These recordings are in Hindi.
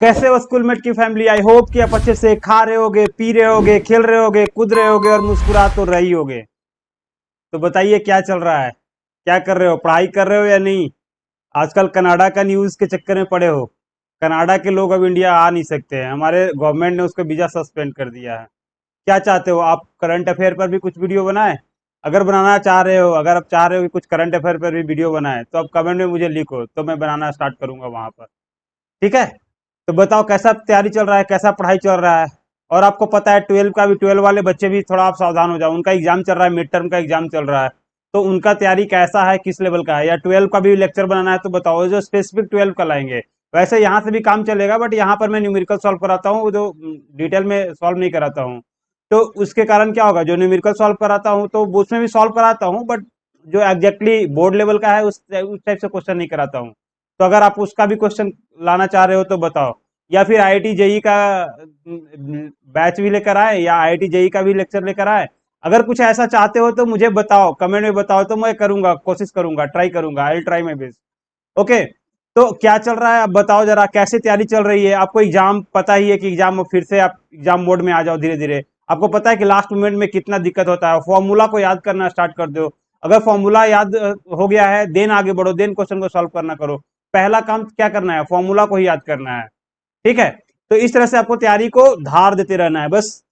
कैसे हो स्कूलमेट की फैमिली। आई होप कि आप अच्छे से खा रहे होगे, पी रहे होगे, खेल रहे होगे, कूद रहे होगे और मुस्कुरा तो रही होगे। तो बताइए क्या चल रहा है, क्या कर रहे हो, पढ़ाई कर रहे हो या नहीं। आजकल कनाडा का न्यूज़ के चक्कर में पड़े हो। कनाडा के लोग अब इंडिया आ नहीं सकते हैं, हमारे गवर्नमेंट ने उसका वीज़ा सस्पेंड कर दिया है। क्या चाहते हो आप, करंट अफेयर पर भी कुछ वीडियो बनाए। अगर बनाना चाह रहे हो, अगर आप चाह रहे हो कि कुछ करंट अफेयर पर भी वीडियो बनाए तो आप कमेंट में मुझे लिखो, तो मैं बनाना स्टार्ट करूंगा वहां पर। ठीक है। तो बताओ कैसा तैयारी चल रहा है, कैसा पढ़ाई चल रहा है। और आपको पता है 12 का भी, 12 वाले बच्चे भी थोड़ा आप सावधान हो जाओ, उनका एग्जाम चल रहा है, मिड टर्म का एग्जाम चल रहा है। तो उनका तैयारी कैसा है, किस लेवल का है। या 12 का भी लेक्चर बनाना है तो बताओ, जो स्पेसिफिक 12 का लाएंगे। वैसे यहाँ से भी काम चलेगा, बट यहाँ पर मैं न्यूमेरिकल सॉल्व कराता हूँ, जो डिटेल में सॉल्व नहीं कराता हूँ। तो उसके कारण क्या होगा, जो न्यूमेरिकल सॉल्व कराता हूँ तो उसमें भी सॉल्व कराता हूँ, बट जो एग्जैक्टली बोर्ड लेवल का है उस टाइप से क्वेश्चन नहीं कराता हूँ। तो अगर आप उसका भी क्वेश्चन लाना चाह रहे हो तो बताओ। या फिर आईआईटी जेई का बैच भी लेकर आए, या आईआईटी जेई का भी लेक्चर लेकर आए। अगर कुछ ऐसा चाहते हो तो मुझे बताओ, कमेंट में बताओ, तो मैं करूंगा, कोशिश करूंगा, ट्राई करूंगा, I will try my best. Okay. तो क्या चल रहा है आप बताओ जरा, कैसे तैयारी चल रही है। आपको एग्जाम पता ही है कि एग्जाम फिर से आप एग्जाम मोड में आ जाओ धीरे धीरे। आपको पता है कि लास्ट मोमेंट में कितना दिक्कत होता है। फॉर्मूला को याद करना स्टार्ट कर दो। अगर फॉर्मूला याद हो गया है, देन आगे बढ़ो, देन क्वेश्चन को सॉल्व करना करो। पहला काम क्या करना है, फॉर्मूला को ही याद करना है। ठीक है। तो इस तरह से आपको तैयारी को धार देते रहना है बस।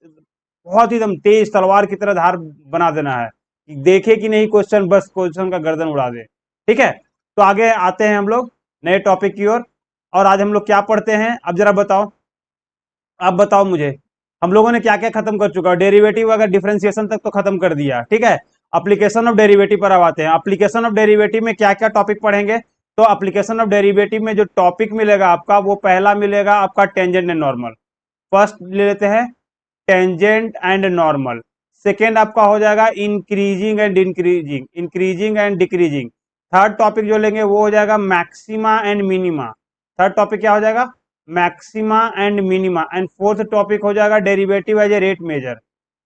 बहुत ही एकदम तेज तलवार की तरह धार बना देना है। देखे कि नहीं क्वेश्चन, बस क्वेश्चन का गर्दन उड़ा दे। ठीक है। तो आगे आते हैं हम लोग नए टॉपिक की ओर। और आज हम लोग क्या पढ़ते हैं, अब जरा बताओ। आप बताओ मुझे, हम लोगों ने क्या क्या खत्म कर चुका है। डेरिवेटिव अगर डिफरेंशिएशन तक तो खत्म कर दिया, ठीक है। एप्लीकेशन ऑफ डेरिवेटिव पर अब आते हैं। एप्लीकेशन ऑफ डेरिवेटिव में क्या क्या टॉपिक पढ़ेंगे। तो एप्लीकेशन ऑफ डेरिवेटिव में जो टॉपिक मिलेगा आपका, वो पहला मिलेगा आपका टेंजेंट एंड नॉर्मल। फर्स्ट ले लेते हैं, टेंजेंट एंड नॉर्मल। सेकेंड आपका हो जाएगा increasing and increasing, increasing and decreasing. Third topic जो लेंगे वो हो जाएगा maxima and minima. Third topic क्या हो जाएगा, maxima and minima. And fourth topic हो जाएगा derivative as a rate measure.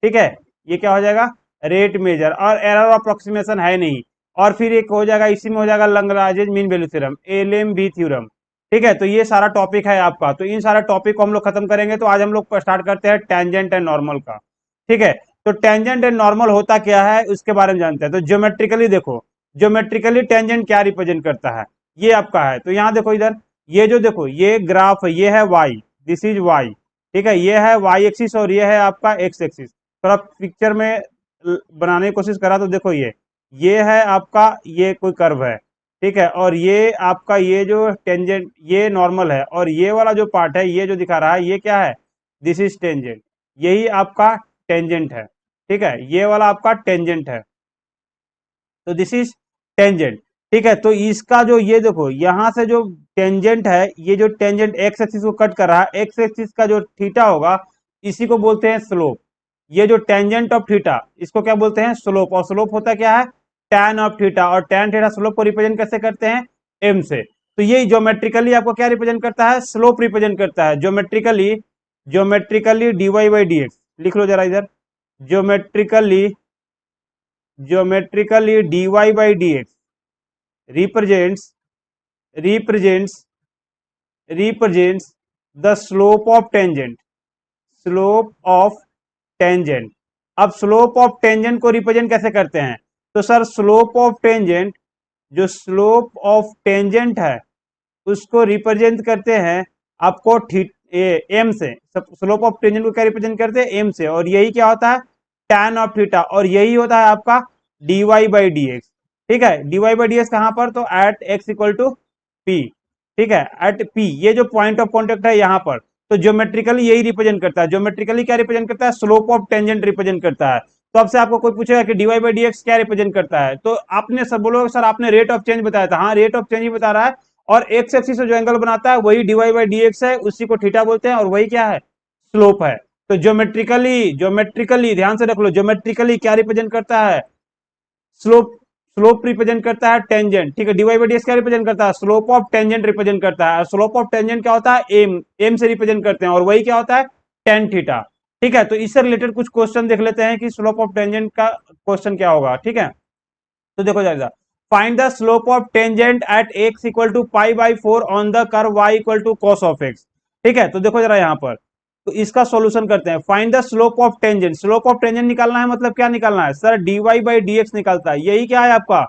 ठीक है। ये क्या हो जाएगा, रेट मेजर। और एरर अप्रोक्सीमेशन है नहीं। और फिर एक हो जाएगा, इसी में हो जाएगा Lagrange mean value theorem, LMV theorem. ठीक है। तो ये सारा टॉपिक है आपका, तो इन सारा टॉपिक को हम लोग खत्म करेंगे। तो आज हम लोग स्टार्ट करते हैं टेंजेंट एंड नॉर्मल का। ठीक है। तो टेंजेंट एंड नॉर्मल होता क्या है उसके बारे में जानते हैं। तो ज्योमेट्रिकली देखो, ज्योमेट्रिकली टेंजेंट क्या रिप्रेजेंट करता है। ये आपका है, तो यहाँ देखो इधर, ये जो देखो ये ग्राफ है, ये है वाई, दिस इज वाई। ठीक है। ये है वाई एक्सिस और ये है आपका एक्स एक्सिस। थोड़ा पिक्चर में बनाने की कोशिश करा तो देखो, ये है आपका, ये कोई कर्व है। ठीक है। और ये आपका, ये जो टेंजेंट, ये नॉर्मल है, और ये वाला जो पार्ट है, ये जो दिखा रहा है, ये क्या है, दिस इज टेंजेंट। यही आपका टेंजेंट है। ठीक है। ये वाला आपका टेंजेंट है, तो दिस इज टेंजेंट। ठीक है। तो इसका जो, ये देखो यहां से जो टेंजेंट है, ये जो टेंजेंट एक्स एक्सिस को कट कर रहा है, एक्स एक्सिस का जो थीटा होगा, इसी को बोलते हैं स्लोप। ये जो टेंजेंट ऑफ थीटा, इसको क्या बोलते हैं, स्लोप। और स्लोप होता क्या है, टैन ऑफ थीटा। और टैन थीटा स्लोप को रिप्रेजेंट कैसे करते हैं, एम से। तो ये ज्योमेट्रिकली आपको क्या रिप्रेजेंट करता है, स्लोप रिप्रेजेंट करता है geometrically. Geometrically d y by D x लिख लो जरा इधर। Geometrically, geometrically dy by dx represents represents represents the slope of tangent, slope of tangent। अब स्लोप ऑफ टेंजेंट को रिप्रेजेंट कैसे करते हैं। तो सर स्लोप ऑफ टेंजेंट, जो स्लोप ऑफ टेंजेंट है उसको रिप्रेजेंट करते हैं आपको एम से। स्लोप ऑफ टेंजेंट को क्या रिप्रेजेंट करते हैं, एम से। और यही क्या होता है, टैन ऑफ थीटा। और यही होता है आपका dy बाई डी एक्स। ठीक है। dy बाई डी एक्स कहां पर, तो at x equal to p. ठीक है। एट पी, ये जो पॉइंट ऑफ कॉन्टेक्ट है यहाँ पर। तो ज्योमेट्रिकली यही रिप्रेजेंट करता है। ज्योमेट्रिकली क्या रिप्रेजेंट करता है, स्लोप ऑफ टेंजेंट रिप्रेजेंट करता है। तो अब से आपको कोई पूछेगा कि dy बाई डी एक्स क्या रिप्रेजेंट करता है, तो आपने सब बोलोगे सर आपने रेट ऑफ चेंज बताया था। हाँ, रेट ऑफ चेंज ही बता रहा है। और एक्स एक्सिस से जो एंगल बनाता है वही dy बाई डी एक्स है, उसी को थीटा बोलते हैं, और वही क्या है, स्लोप है। तो ज्योमेट्रिकली, ज्योमेट्रिकली ध्यान से रख लो, ज्योमेट्रिकली क्या रिप्रेजेंट करता है, स्लोप। स्लोप रिप्रेजेंट करता है टेंजेंट। ठीक है। dy बाई डी एक्स क्या रिप्रेजेंट करता है, स्लोप ऑफ टेंजेंट रिप्रेजेंट करता है। स्लोप ऑफ टेंजेंट क्या होता है, एम, एम से रिप्रेजेंट करते हैं, और वही क्या होता है, टेन थीटा। ठीक है। तो इससे रिलेटेड कुछ क्वेश्चन देख लेते हैं कि स्लोप ऑफ टेंजेंट का क्वेश्चन क्या होगा। ठीक है। तो देखो जरा, find the slope of tangent at x equal to pi by four on the curve y equal to cos of x. ठीक है, तो देखो जरा यहाँ पर, तो इसका सॉल्यूशन करते हैं। Find the slope of tangent. Slope of tangent निकालना है, मतलब क्या निकालना है sir? dy by D x निकलता है, यही क्या है आपका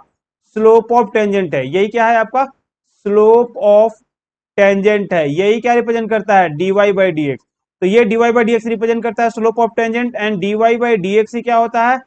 स्लोप ऑफ टेंजेंट है। यही क्या है आपका स्लोप ऑफ टेंजेंट है। यही क्या रिप्रेजेंट करता है? dy by D x. तो ये dy by D x represent करता है slope of tangent, and dy by D x ही क्या होता है?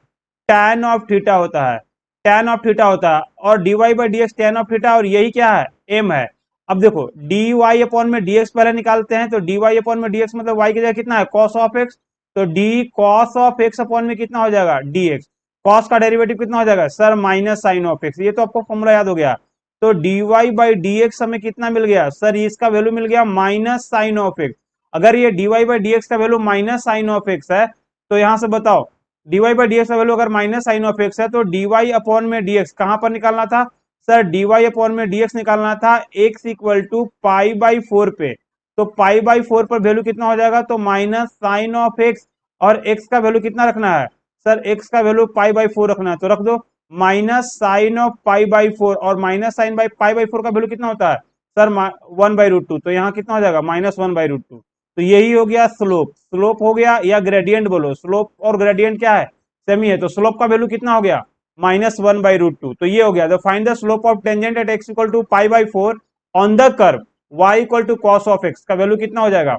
tan ऑफ थीटा होता है। tan ऑफ थीटा होता है, और dy by D x tan of theta, और यही क्या है? m है। अब देखो डी वाई अपॉन में डी एक्स पहले निकालते हैं, तो डी वाई अपॉन में डी एक्स मतलब वाई की जगह कितना है? Cos of x. तो d cos of x upon में कितना हो जाएगा? D x. कॉस का डेरिवेटिव कितना हो जाएगा sir? Minus sine of x. ये तो आपको फॉर्मूला याद हो गया। तो D Y by D x हमें कितना मिल गया सर? इसका वैल्यू मिल गया माइनस साइन ऑफ एक्स। अगर ये d Y by D x का value minus sine of x है, तो यहां से बताओ d Y by D x का वैल्यू अगर माइनस साइन ऑफ एक्स है, तो डी वाई अपॉन में डी एक्स कहां पर निकालना था सर? डी वाई अपॉन में डी एक्स निकालना था x equal to pi by four पे। तो पाई बाई फोर पर वैल्यू कितना हो जाएगा? तो माइनस साइन ऑफ एक्स, और एक्स का वैल्यू कितना रखना है सर? एक्स का वैल्यू पाई बाई फोर रखना है, तो रख दो minus sine of pi by four, और minus sine by pi by four का वैल्यू कितना होता है sir? One by root two. तो यहाँ कितना हो जाएगा? Minus one by root two. तो यही हो गया स्लोप। स्लोप हो गया, या ग्रेडियंट बोलो, स्लोप और ग्रेडियंट क्या है? सेमी है। तो स्लोप का वैल्यू कितना हो गया? Minus one by root two. तो ये हो गया। Find the slope of tangent at x equal to pi by four on the curve y equal to cos of x का वैल्यू कितना हो जाएगा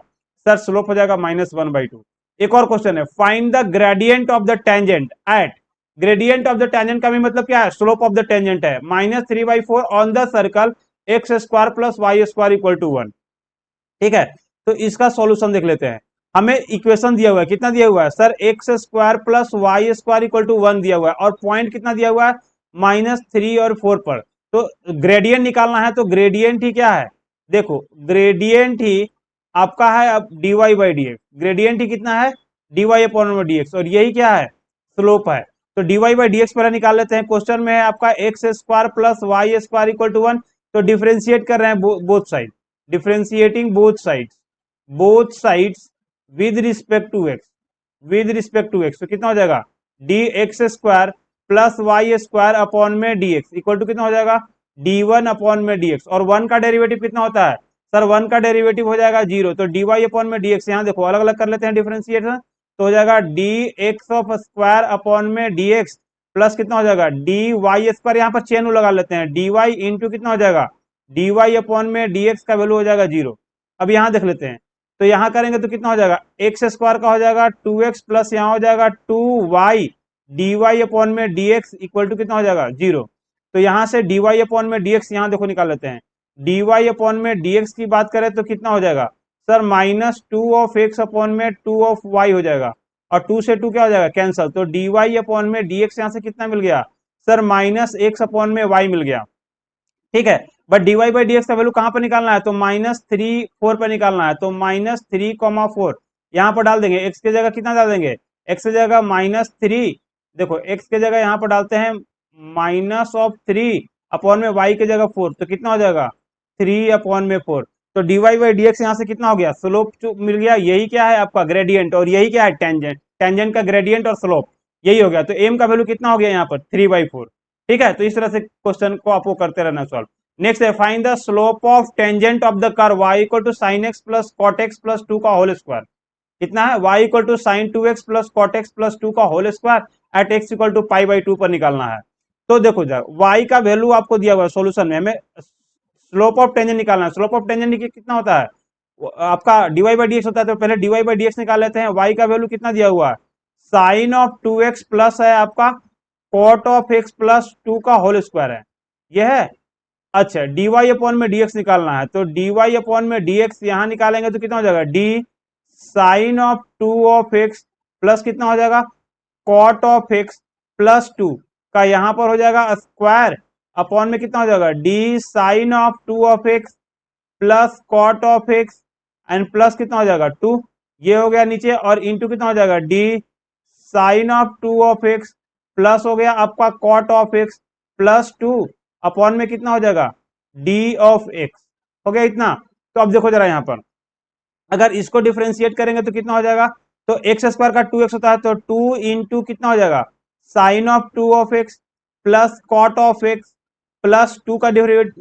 सर? स्लोप हो जाएगा माइनस वन बाई टू। एक और क्वेश्चन है, find the gradient of the tangent at, gradient of the tangent का भी मतलब क्या है? स्लोप ऑफ द टेंजेंट है। Minus three by four on the circle x square plus y square equal to one. ठीक है, तो इसका सॉल्यूशन देख लेते हैं। हमें इक्वेशन दिया हुआ है, कितना दिया हुआ है sir? X square plus y square equal to one दिया हुआ है, और पॉइंट कितना दिया हुआ है? माइनस थ्री और फोर पर। तो ग्रेडियंट निकालना है, तो ग्रेडियंट ही क्या है? देखो ग्रेडियंट ही आपका है अब d Y by D x. Gradient ही कितना है? D Y upon d x, और यही क्या है? स्लोप है। तो D Y by D x पहले निकाल लेते हैं। क्वेश्चन में है आपका x square plus y square equal to one, तो डिफ्रेंशिएट कर रहे हैं both side, differentiating both sides with respect to x, with respect to x. तो कितना हो जाएगा? D x square plus y square upon में डी एक्स इक्वल टू कितना हो जाएगा? डी वन अपॉन में डी एक्स। और वन का डेरिवेटिव कितना होता है सर? वन का डेरिवेटिव हो जाएगा जीरो। तो डी वाई अपॉन में डी एक्स, यहाँ देखो अलग अलग कर लेते हैं डिफ्रेंशिएशन, तो हो जाएगा d x of square upon में डी एक्स प्लस कितना हो जाएगा? डी वाई स्क्वायर, यहाँ पर चेन लगा लेते हैं, डी वाई इंटू कितना हो जाएगा? डी वाई अपॉन में डी एक्स का वैल्यू हो जाएगा जीरो। अब यहाँ देख लेते हैं, तो यहाँ करेंगे तो कितना हो जाएगा? एक्स स्क्वायर का हो जाएगा टू एक्स प्लस यहाँ हो जाएगा two y d Y upon में डी एक्स इक्वल टू कितना हो जाएगा? जीरो। तो यहाँ से डी वाई अपॉन में डी एक्स यहाँ देखो निकाल लेते हैं। डी वाई अपॉन में डी एक्स की बात करें तो कितना हो जाएगा sir? Minus two of x upon में टू ऑफ वाई हो जाएगा, और टू से टू क्या हो जाएगा? कैंसल। तो डी वाई अपॉन में डी एक्स यहाँ से कितना मिल गया सर? माइनस एक्स अपॉन में वाई मिल गया। ठीक है, but d Y by D x का वैल्यू कहां पर निकालना है? तो माइनस थ्री फोर पर निकालना है। तो माइनस थ्री कॉमा फोर यहां पर डाल देंगे। एक्स की जगह कितना डाल देंगे? एक्स की जगह माइनस थ्री, देखो एक्स की जगह यहां पर डालते हैं माइनस ऑफ थ्री अपॉन में वाई की जगह फोर, तो कितना हो जाएगा? थ्री अपॉन में फोर। तो D Y by D x यहाँ से कितना हो गया? स्लोप मिल गया। यही क्या है आपका? ग्रेडियंट। और यही क्या है? टेंजेंट। टेंजेंट का ग्रेडियंट और स्लोप यही हो गया। तो एम का वैल्यू कितना हो गया यहाँ पर? Three by four. ठीक है, तो इस तरह से क्वेश्चन को आपको करते रहना सॉल्व। नेक्स्ट है, find the slope of tangent of the curve y equal to sine x plus cot x plus two का होल स्क्वायर। कितना है? y equal to sine two x plus cot x plus two का whole square at x equal to pi by two पर निकालना है। तो देखो जरा y का वैल्यू आपको दिया हुआ है सोल्यूशन में, हमें स्लोप ऑफ टेंजेंट निकालना है। स्लोप ऑफ टेंजेंट कितना होता है आपका? D Y by D X होता है। तो पहले D Y by D X निकाल लेते हैं। y का वैल्यू कितना दिया हुआ है? Sine of two x plus है आपका cot of X plus two का होल स्क्वायर है, यह है। अच्छा, डी वाई अपॉन में डीएक्स निकालना है। तो डी वाई अपॉन में डीएक्स यहां निकालेंगे तो कितना हो जाएगा? D sine of two of X plus कितना हो जाएगा? Cot of X plus two का यहां पर हो जाएगा स्क्वायर अपॉन में कितना हो जाएगा? D sine of two of X plus cot of X and plus कितना हो जाएगा? टू। ये हो गया नीचे, और इंटू कितना हो जाएगा? D sine of two of X plus हो गया आपका cot of X plus two upon में कितना हो जाएगा? D of X. हो गया इतना। तो अब देखो जरा यहाँ पर, अगर इसको डिफ्रेंशिएट करेंगे तो कितना हो जाएगा? तो एक्स स्क्वायर का टू एक्स होता है, तो टू इंटू कितना हो जाएगा? Sine of two of X plus cot of X plus two का डिफरेंट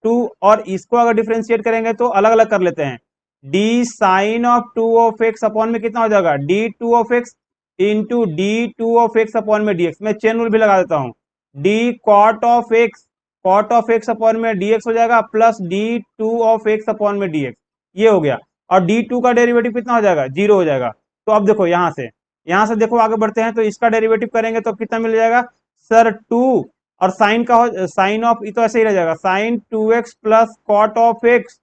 टू, और इसको अगर डिफ्रेंशिएट करेंगे तो अलग अलग कर लेते हैं। D sine of two of x upon में कितना हो जाएगा, D two of X into D two of x upon में डी एक्स। मैं चेन रूल भी लगा देता हूँ, D cot of x upon में डी एक्स हो जाएगा plus D two of x upon में डी एक्स, ये हो गया। और डी टू का डेरिवेटिव कितना हो जाएगा, जीरो हो जाएगा। तो अब देखो यहाँ से देखो आगे बढ़ते हैं, तो इसका डेरिवेटिव करेंगे तो कितना मिल जाएगा सर, टू और साइन का साइन ऑफ, तो ऐसे ही रह जाएगा, sine two x plus cot of X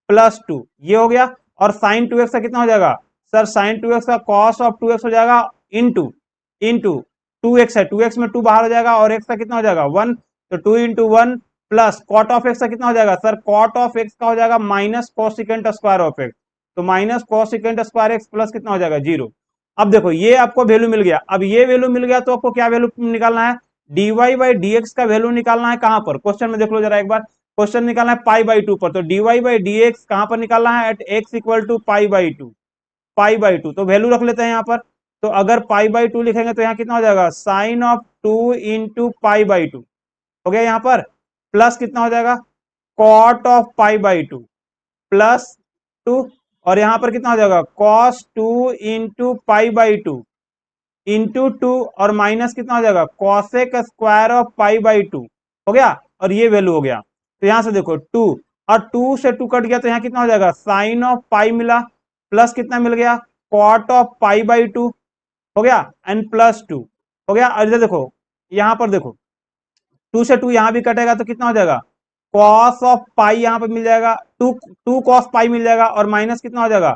plus two, ये हो गया। और साइन टू एक्स का कितना हो जाएगा सर, साइन टू एक्स का कॉस ऑफ टू एक्स हो जाएगा इंटू इंटू टू एक्स है, टू एक्स में टू बाहर हो जाएगा और एक्स का कितना हो जाएगा वन, तो two into one plus cot of x का कितना हो जाएगा सर, कॉट ऑफ एक्स का हो जाएगा minus cosecant square of x, तो minus cosecant square x plus कितना हो जाएगा जीरो। अब देखो ये आपको वैल्यू मिल गया, अब ये वैल्यू मिल गया तो आपको क्या वैल्यू निकालना है, dy बाई डी एक्स का वैल्यू निकालना है कहां पर, क्वेश्चन में देख लो जरा एक बार, क्वेश्चन निकालना है पाई बाई टू पर, तो dy बाई डी एक्स कहां पर निकालना है, at x equal to pi by two, pi by two, तो वैल्यू रख लेते हैं यहाँ पर। तो अगर पाई बाई टू लिखेंगे तो यहाँ कितना हो जाएगा, sine of two into pi by two हो गया यहाँ पर, प्लस कितना हो जाएगा cot of pi by two plus two, और यहाँ पर कितना हो जाएगा cos two into pi by two into two, और माइनस कितना हो जाएगा cosec square of pi by two हो गया, और ये वैल्यू हो गया। तो यहां से देखो टू, और टू से टू कट गया तो यहाँ कितना हो जाएगा साइन ऑफ पाई मिला, प्लस कितना मिल गया cot of pi by two हो गया, एंड प्लस टू हो गया। और इधर देखो, यहाँ पर देखो टू से टू यहाँ भी कटेगा तो कितना हो जाएगा कॉस ऑफ पाई, यहाँ पर मिल जाएगा टू, टू कॉस पाई मिल जाएगा, और माइनस कितना हो जाएगा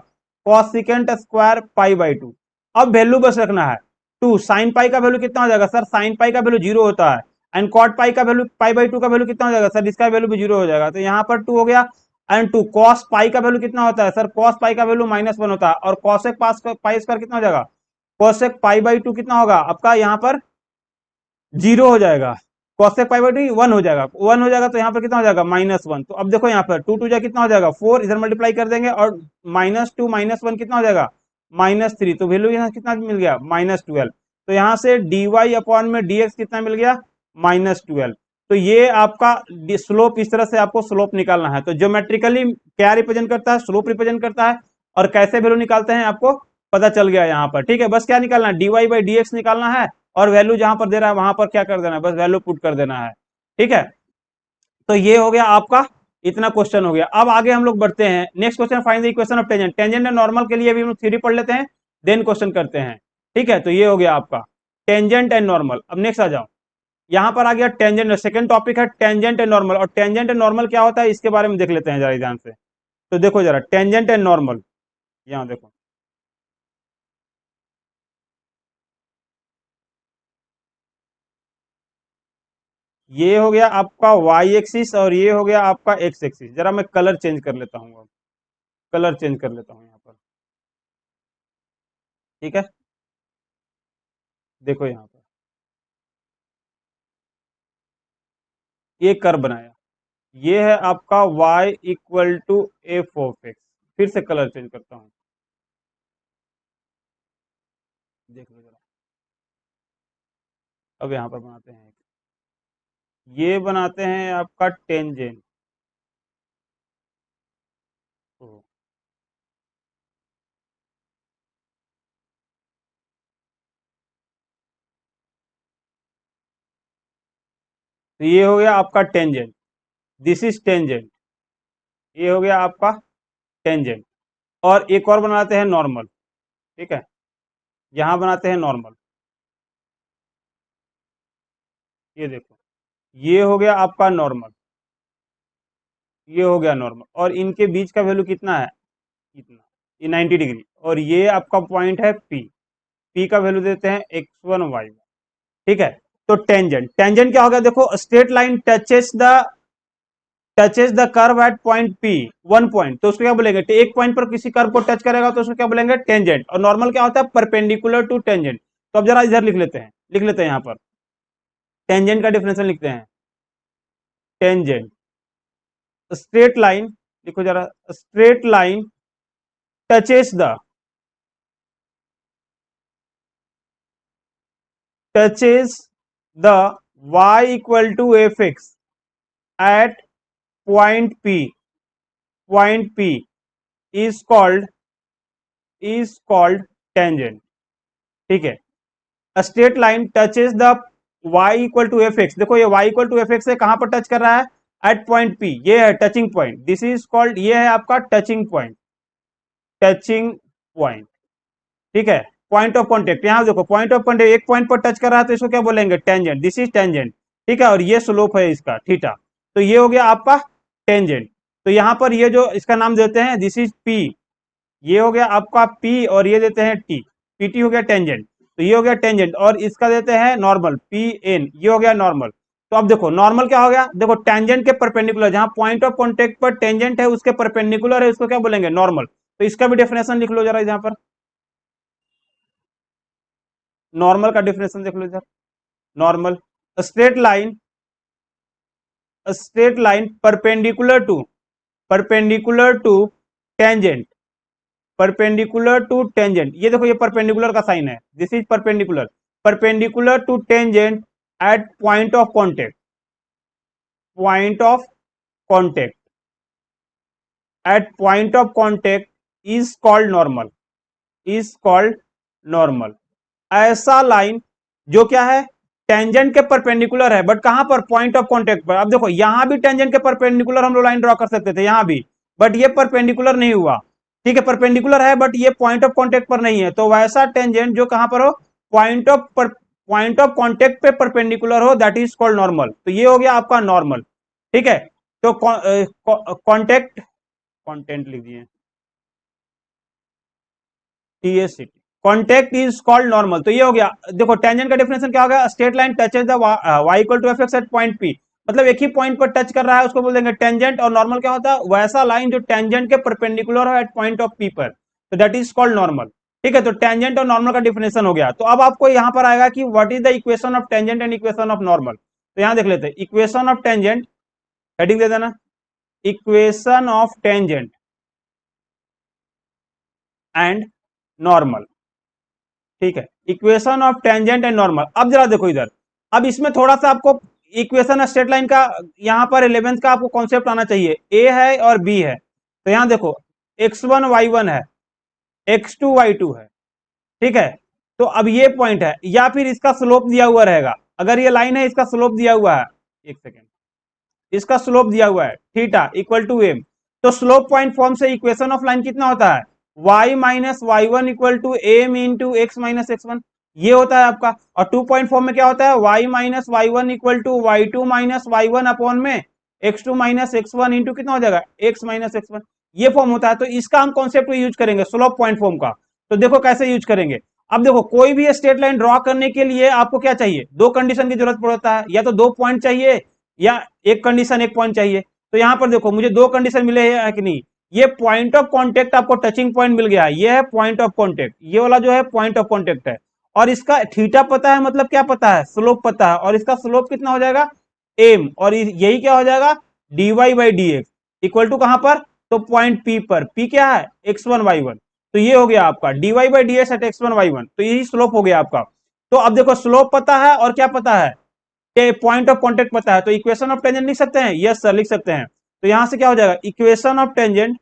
cos secant square pi by to. अब वैल्यू बस रखना है, टू साइन पाई का वैल्यू कितना हो जाएगा सर, साइन पाई का वैल्यू जीरो होता है, एंड कॉट पाई का वैल्यू पाई बाई टू का वैल्यू कितना हो जाएगा सर, इसका वैल्यू भी जीरो हो जाएगा, तो यहाँ पर टू हो गया। एंड टू कॉस पाई का वैल्यू कितना होता है सर, कॉस पाई का वैल्यू माइनस वन होता है, और कॉसेक पास पाई स्क्वायर कितना हो जाएगा, कॉसेक पाई बाई टू कितना होगा आपका यहाँ पर जीरो हो जाएगा, cosec pi by to one हो जाएगा, वन हो जाएगा तो यहाँ पर कितना हो जाएगा माइनस वन। तो अब देखो यहाँ पर टू टू जा कितना हो जाएगा फोर, इधर मल्टीप्लाई कर देंगे, और माइनस टू माइनस वन कितना हो जाएगा माइनस थ्री, तो वैल्यू यहाँ कितना मिल गया माइनस ट्वेल्व। तो यहाँ से डी वाई अपॉन में डी एक्स कितना मिल गया माइनस ट्वेल्व। तो ये आपका स्लोप, इस तरह से आपको स्लोप निकालना है। तो ज्योमेट्रिकली क्या रिप्रेजेंट करता है, स्लोप रिप्रेजेंट करता है, और कैसे वैल्यू निकालते हैं आपको पता चल गया यहाँ पर, ठीक है। बस क्या निकालना है, D Y by D x निकालना है, और वैल्यू जहां पर दे रहा है वहां पर क्या कर देना है, बस वैल्यू पुट कर देना है, ठीक है। तो ये हो गया आपका, इतना क्वेश्चन हो गया। अब आगे हम लोग बढ़ते हैं, next question, find the equation of tangent. Tangent and normal के लिए अभी हम लोग थ्योरी पढ़ लेते हैं, देन क्वेश्चन करते हैं, ठीक है। तो ये हो गया आपका टेंजेंट एंड नॉर्मल। अब नेक्स्ट आ जाओ, यहां पर आ गया टेंजेंट, सेकंड टॉपिक है टेंजेंट एंड नॉर्मल। और टेंजेंट एंड नॉर्मल क्या होता है इसके बारे में देख लेते हैं जरा ध्यान से। तो देखो जरा टेंजेंट एंड नॉर्मल, यहाँ देखो, ये हो गया आपका वाई एक्सिस और ये हो गया आपका एक्स एक्सिस। जरा मैं कलर चेंज कर लेता हूँ, अब कलर चेंज कर लेता हूँ यहाँ पर, ठीक है। देखो यहाँ पर ये कर्व बनाया, ये है आपका y equal to F of X. फिर से कलर चेंज करता हूँ, देख लो जरा। अब यहाँ पर बनाते हैं, ये बनाते हैं आपका टेंजेंट। तो ये हो गया आपका टेंजेंट, दिस इज टेंजेंट, ये हो गया आपका टेंजेंट। और एक और बनाते हैं नॉर्मल, ठीक है, यहाँ बनाते हैं नॉर्मल। ये देखो, ये हो गया आपका नॉर्मल, ये हो गया नॉर्मल, और इनके बीच का वैल्यू कितना है, इतना, ये 90 डिग्री, और ये आपका पॉइंट है पी, पी का वैल्यू देते हैं x1 y1, ठीक है। तो टेंजेंट, टेंजेंट क्या होगा देखो, straight line touches the curve eight point P, one point, तो उसको क्या बोलेंगे, एक पॉइंट पर किसी कर्व को टच करेगा तो उसको क्या बोलेंगे टेंजेंट। और नॉर्मल क्या होता है, परपेंडिकुलर टू टेंजेंट। तो अब जरा इधर लिख लेते हैं यहाँ पर टेंजेंट का डिफिनेशन लिखते हैं। टेंजेंट, स्ट्रेट लाइन, लिखो जरा, straight line touches the touches the y equal to F X at point P, point P is called tangent. ठीक है, straight line touches the y equal to F X. देखो ये y equal to F X से कहां पर टच कर रहा है, एट पॉइंट P। ये है touching point, this is called, ये है आपका टचिंग पॉइंट, टचिंग पॉइंट। ठीक है, पॉइंट ऑफ कॉन्टेक्ट, यहां देखो पॉइंट ऑफ कॉन्टेक्ट एक पॉइंट पर टच कर रहा है तो इसको क्या बोलेंगे, टेंजेंट, दिस इज टेंजेंट। ठीक है, और ये स्लोप है इसका थीटा, तो ये हो गया आपका टेंजेंट। तो यहां पर ये जो इसका नाम देते हैं, दिस इज P, ये हो गया आपका P, और ये देते हैं T, PT हो गया टेंजेंट। तो ये हो गया टेंजेंट, और इसका देते हैं नॉर्मल, PN, ये हो गया नॉर्मल। तो अब देखो नॉर्मल क्या हो गया, देखो टेंजेंट के परपेंडिकुलर, जहां पॉइंट ऑफ कॉन्टेक्ट पर टेंजेंट है उसके परपेंडिकुलर है, उसको क्या बोलेंगे, नॉर्मल। तो इसका भी डेफिनेशन लिख लो जरा यहां पर, नॉर्मल का डेफिनेशन देख लो इधर। Normal, straight line, straight line perpendicular to tangent, perpendicular to tangent. ये देखो ये परपेंडिकुलर का साइन है, this is perpendicular, perpendicular to tangent at point of contact, point of contact, at point of contact is called normal, is called normal. ऐसा लाइन जो क्या है, टेंजेंट के परपेंडिकुलर है, बट कहां पर, पॉइंट ऑफ कॉन्टेक्ट पर। अब देखो यहां भी टेंजेंट के परपेंडिकुलर हम लोग लाइन ड्रॉ कर सकते थे यहां भी, बट ये परपेंडिकुलर नहीं हुआ। ठीक है, परपेंडिकुलर है बट ये पॉइंट ऑफ कॉन्टेक्ट पर नहीं है, तो वैसा टेंजेंट जो कहां पर हो, पॉइंट ऑफ कॉन्टेक्ट पे परपेंडिकुलर हो, दैट इज कॉल्ड नॉर्मल। तो ये हो गया आपका नॉर्मल। ठीक है, तो कॉन्टेक्ट, कॉन्टेंट लिख दिए, TSCT, contact is called normal. तो ये हो गया, देखो टेंजेंट का डेफिनेशन क्या होगा, straight line touches the y equal to F X at point P, मतलब एक ही पॉइंट पर टच कर रहा है उसको बोल देंगे टेंजेंट। और नॉर्मल क्या होता है, वैसा लाइन जो टेंजेंट के परपेंडिकुलर हो एट पॉइंट ऑफ P पर, तो दैट इज कॉल्ड नॉर्मल। ठीक है, तो टेंजेंट और नॉर्मल का डिफिनेशन हो गया। तो अब आपको यहां पर आएगा कि what is the equation of tangent and equation of normal. तो यहां देख लेते हैं, इक्वेशन ऑफ टेंजेंट, हेडिंग दे देना, equation of tangent and normal. ठीक है, equation of tangent and normal. अब जरा देखो इधर, अब इसमें थोड़ा सा आपको इक्वेशन स्ट्रेट लाइन का यहां पर 11th का आपको कॉन्सेप्ट आना चाहिए, ए है और बी है। तो यहां देखो x1 y1 है, x2 y2 है। ठीक है, तो अब ये पॉइंट है, या फिर इसका स्लोप दिया हुआ रहेगा, अगर ये लाइन है इसका स्लोप दिया हुआ है, एक सेकेंड, इसका स्लोप दिया हुआ है थीटा इक्वल टू एम। तो स्लोप पॉइंट फॉर्म से इक्वेशन ऑफ लाइन कितना होता है, y minus Y one equal to M into x minus x one, ये होता है आपका। और 2 पॉइंट फॉर्म में क्या होता है, y minus Y one equal to y two minus Y one upon में x two minus x one into कितना हो जाएगा, एक्स माइनस एक्स वन, ये फॉर्म होता है। तो इसका हम कॉन्सेप्ट यूज करेंगे स्लोप पॉइंट फॉर्म का। तो देखो कैसे यूज करेंगे। अब देखो कोई भी स्ट्रेट लाइन ड्रॉ करने के लिए आपको क्या चाहिए, दो कंडीशन की जरूरत पड़ता है, या तो दो पॉइंट चाहिए या एक कंडीशन एक पॉइंट चाहिए। तो यहां पर देखो मुझे दो कंडीशन मिले हैं कि नहीं, ये पॉइंट ऑफ कांटेक्ट आपको टचिंग पॉइंट मिल गया, ये है पॉइंट ऑफ कांटेक्ट, ये वाला जो है पॉइंट ऑफ कांटेक्ट है, और इसका थीटा पता है, मतलब क्या पता है, स्लोप पता है, और इसका स्लोप कितना हो जाएगा, एम, और यही क्या हो जाएगा, dy by D x equal to कहां पर, तो पॉइंट P पर, P क्या है, x1 y1। तो ये हो गया आपका dy by D x at x1 y1, तो यही स्लोप हो गया आपका। तो अब देखो स्लोप पता है और क्या पता है, पॉइंट ऑफ कॉन्टेक्ट पता है, तो इक्वेशन ऑफ टेंजेंट लिख सकते हैं, यस सर लिख सकते हैं। तो यहां से क्या हो जाएगा, equation of tangent,